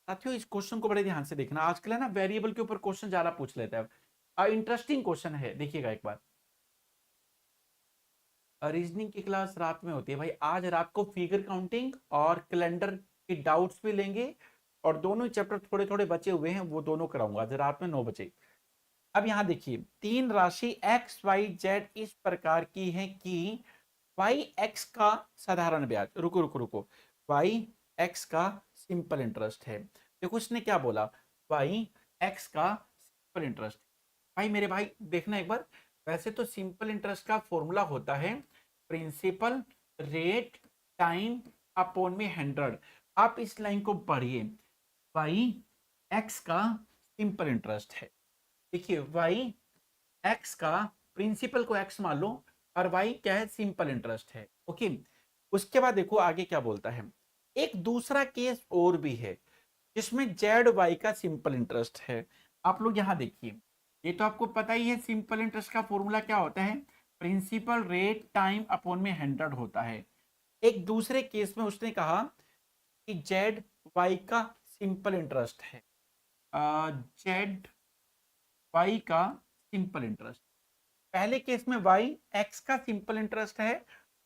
साथियों इस क्वेश्चन को बड़े ध्यान से देखना। आजकल है ना वेरिएबल के ऊपर क्वेश्चन ज्यादा पूछ लेता है। इंटरेस्टिंग क्वेश्चन है, देखिएगा एक बार। रीजनिंग की क्लास रात में होती है भाई। आज रात को फिगर काउंटिंग और कैलेंडर की डाउट्स भी लेंगे, और दोनों ही चैप्टर थोड़े थोड़े बचे हुए हैं वो दोनों कराऊंगा आज रात में 9 बजे। अब यहां देखिए, तीन राशि एक्स वाई जेड इस प्रकार की है कि वाई एक्स का साधारण ब्याज, रुको रुको रुको, वाई एक्स का सिंपल इंटरेस्ट है। देखो इसने क्या बोला, वाई एक्स का सिंपल इंटरेस्ट। भाई मेरे भाई देखना एक बार, वैसे तो सिंपल इंटरेस्ट का फॉर्मूला होता है प्रिंसिपल रेट टाइम अपॉन में 100। आप इस लाइन को पढ़िए, वाई एक्स का सिंपल इंटरेस्ट है। देखिए वाई एक्स का प्रिंसिपल को एक्स मान लो, और वाई क्या है? सिंपल इंटरेस्ट है। ओके। उसके बाद देखो आगे क्या बोलता है। एक दूसरा केस और भी है जिसमें जेड वाई का सिंपल इंटरेस्ट है। आप लोग यहां देखिए, ये तो आपको पता ही है सिंपल इंटरेस्ट का फॉर्मूला क्या होता है, प्रिंसिपल रेट टाइम अपॉन में 100 होता है। एक दूसरे केस में उसने कहा कि जेड वाई का सिंपल इंटरेस्ट है, जेड वाई का सिंपल इंटरेस्ट। पहले केस में वाई एक्स का सिंपल इंटरेस्ट है,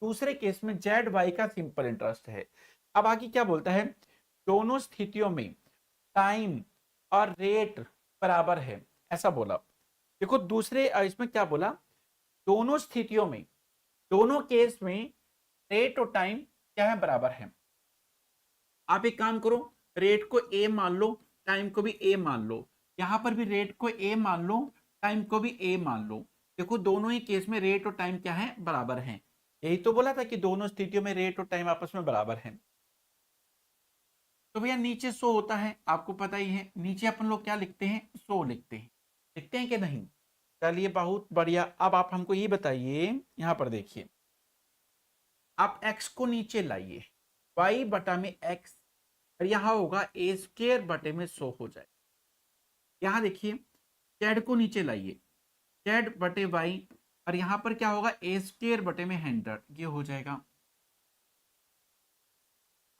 दूसरे केस में जेड वाई का सिंपल इंटरेस्ट है। अब आगे क्या बोलता है, दोनों स्थितियों में टाइम और रेट बराबर है, ऐसा बोला। देखो दूसरे इसमें क्या बोला, दोनों स्थितियों में, दोनों केस में रेट और टाइम क्या है? बराबर है। आप एक काम करो, रेट को ए मान लो, टाइम को भी ए मान लो। यहां पर भी रेट को ए मान लो, टाइम को भी ए मान लो। देखो दोनों ही केस में रेट और टाइम क्या है? बराबर हैं। यही तो बोला था कि दोनों स्थितियों में रेट और टाइम आपस में बराबर हैं। तो भैया नीचे सो होता है, आपको पता ही है, नीचे अपन लोग क्या लिखते हैं? सो लिखते हैं। लिखते हैं कि नहीं? चलिए बहुत बढ़िया। अब आप हमको ये बताइए, यहां पर देखिए, आप x को नीचे लाइए, y बटा में x, और यहां होगा ए स्क्र बटे में 100 हो जाए। यहां देखिए, जेड को नीचे लाइए, जेड बटे वाई, और यहां पर क्या होगा? ए स्क्र बटे में 100, ये हो जाएगा।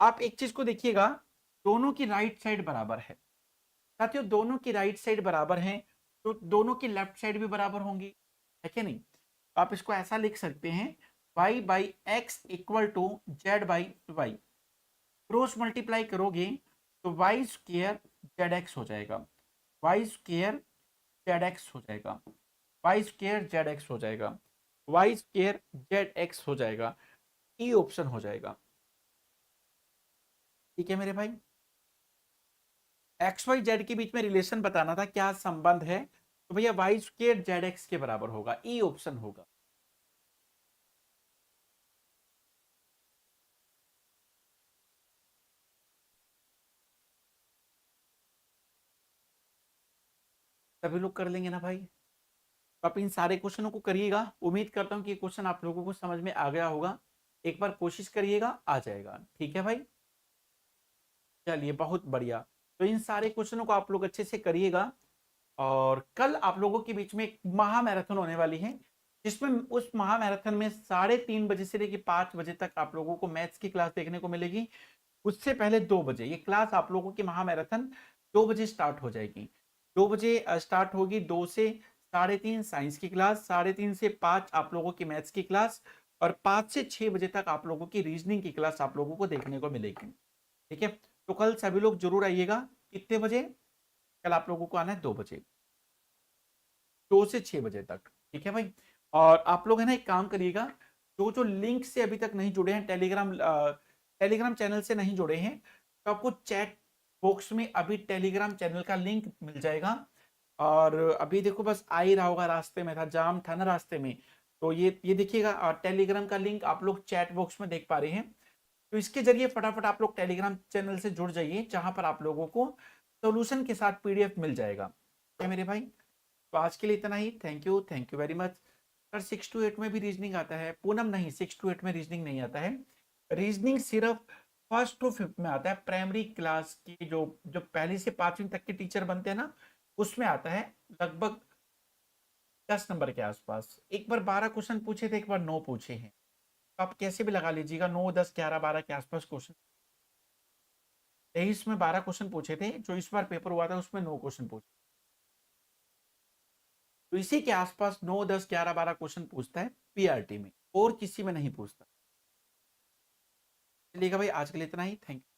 आप एक चीज को देखिएगा, दोनों की राइट साइड बराबर है। साथियों दोनों की राइट साइड बराबर है, तो दोनों की लेफ्ट साइड भी बराबर होंगी, है कि नहीं? तो आप इसको ऐसा लिख सकते हैं, y by X equal to Z by Y. Cross multiply करोगे तो वाई स्क्र जेड एक्स हो जाएगा, वाई स्क्र जेड एक्स हो जाएगा, वाई स्क्र जेड एक्स हो जाएगा, वाई स्क्र जेड एक्स हो जाएगा। ई ऑप्शन हो जाएगा। ठीक है मेरे भाई, एक्स वाई जेड के बीच में रिलेशन बताना था, क्या संबंध है? तो भैया वाई स्क्र जेड एक्स के बराबर होगा, ई ऑप्शन होगा। सभी लोग कर लेंगे ना भाई? आप इन सारे क्वेश्चनों को करिएगा। उम्मीद करता हूँ कि ये क्वेश्चन आप लोगों को समझ में आ गया होगा। एक बार कोशिश करिएगा, आ जाएगा। ठीक है भाई, चलिए बहुत बढ़िया। तो इन सारे क्वेश्चनों को आप लोग अच्छे से करिएगा। और कल आप लोगों के बीच में एक महा मैराथन होने वाली है, जिसमें उस महा मैराथन में 3:30 बजे से लेकर 5 बजे तक आप लोगों को मैथ्स की क्लास देखने को मिलेगी। उससे पहले 2 बजे ये क्लास आप लोगों की महा मैराथन 2 बजे स्टार्ट हो जाएगी। 2 बजे स्टार्ट होगी, 2 से 3:30 साइंस की क्लास, 3:30 से 5 आप लोगों की मैथ्स की क्लास, और 5 से 6 बजे तक आप लोगों की रीजनिंग की क्लास आप लोगों को देखने को मिलेगी। ठीक है, तो कल सभी लोग जरूर आइएगा। कितने बजे? कल आप लोगों को आना है 2 बजे, 2 से 6 बजे तक। ठीक है भाई, और आप लोग है ना एक काम करिएगा, जो जो लिंक से अभी तक नहीं जुड़े हैं, टेलीग्राम चैनल से नहीं जुड़े हैं, तो आपको चैट बॉक्स में अभी टेलीग्राम चैनल का लिंक मिल जाएगा। और अभी देखो बस आ ही रहा होगा, रास्ते में था, जाम था ना रास्ते में, तो ये देखिएगा टेलीग्राम का लिंक आप लोग चैट बॉक्स में देख पा रहे हैं। तो इसके जरिए फटाफट आप लोग टेलीग्राम चैनल से जुड़ जाइए, जहां पर आप लोगों को सोल्यूशन के साथ पीडीएफ मिल जाएगा। क्या मेरे भाई, तो आज के लिए इतना ही। Thank you very much. Sir 6 to 8 में भी रीजनिंग आता है? पूनम नहीं, 6 to 8 में रीजनिंग नहीं आता है। रीजनिंग सिर्फ 1st to 5th में आता है। प्राइमरी क्लास की जो जो पहली से 5वीं तक के टीचर बनते हैं ना, उसमें आता है, लगभग 10 नंबर के आसपास। एक बार 12 क्वेश्चन पूछे थे, एक बार 9 पूछे हैं। तो आप कैसे भी लगा लीजिएगा, 9, 10, 11, 12 के आसपास क्वेश्चन। 23 में 12 क्वेश्चन पूछे थे, जो इस बार पेपर हुआ था उसमें 9 क्वेश्चन पूछे। तो इसी के आसपास 9, 10, 11, 12 क्वेश्चन पूछता है पीआरटी में, और किसी में नहीं पूछता। चलिएगा भाई, आज के लिए इतना ही। Thank you.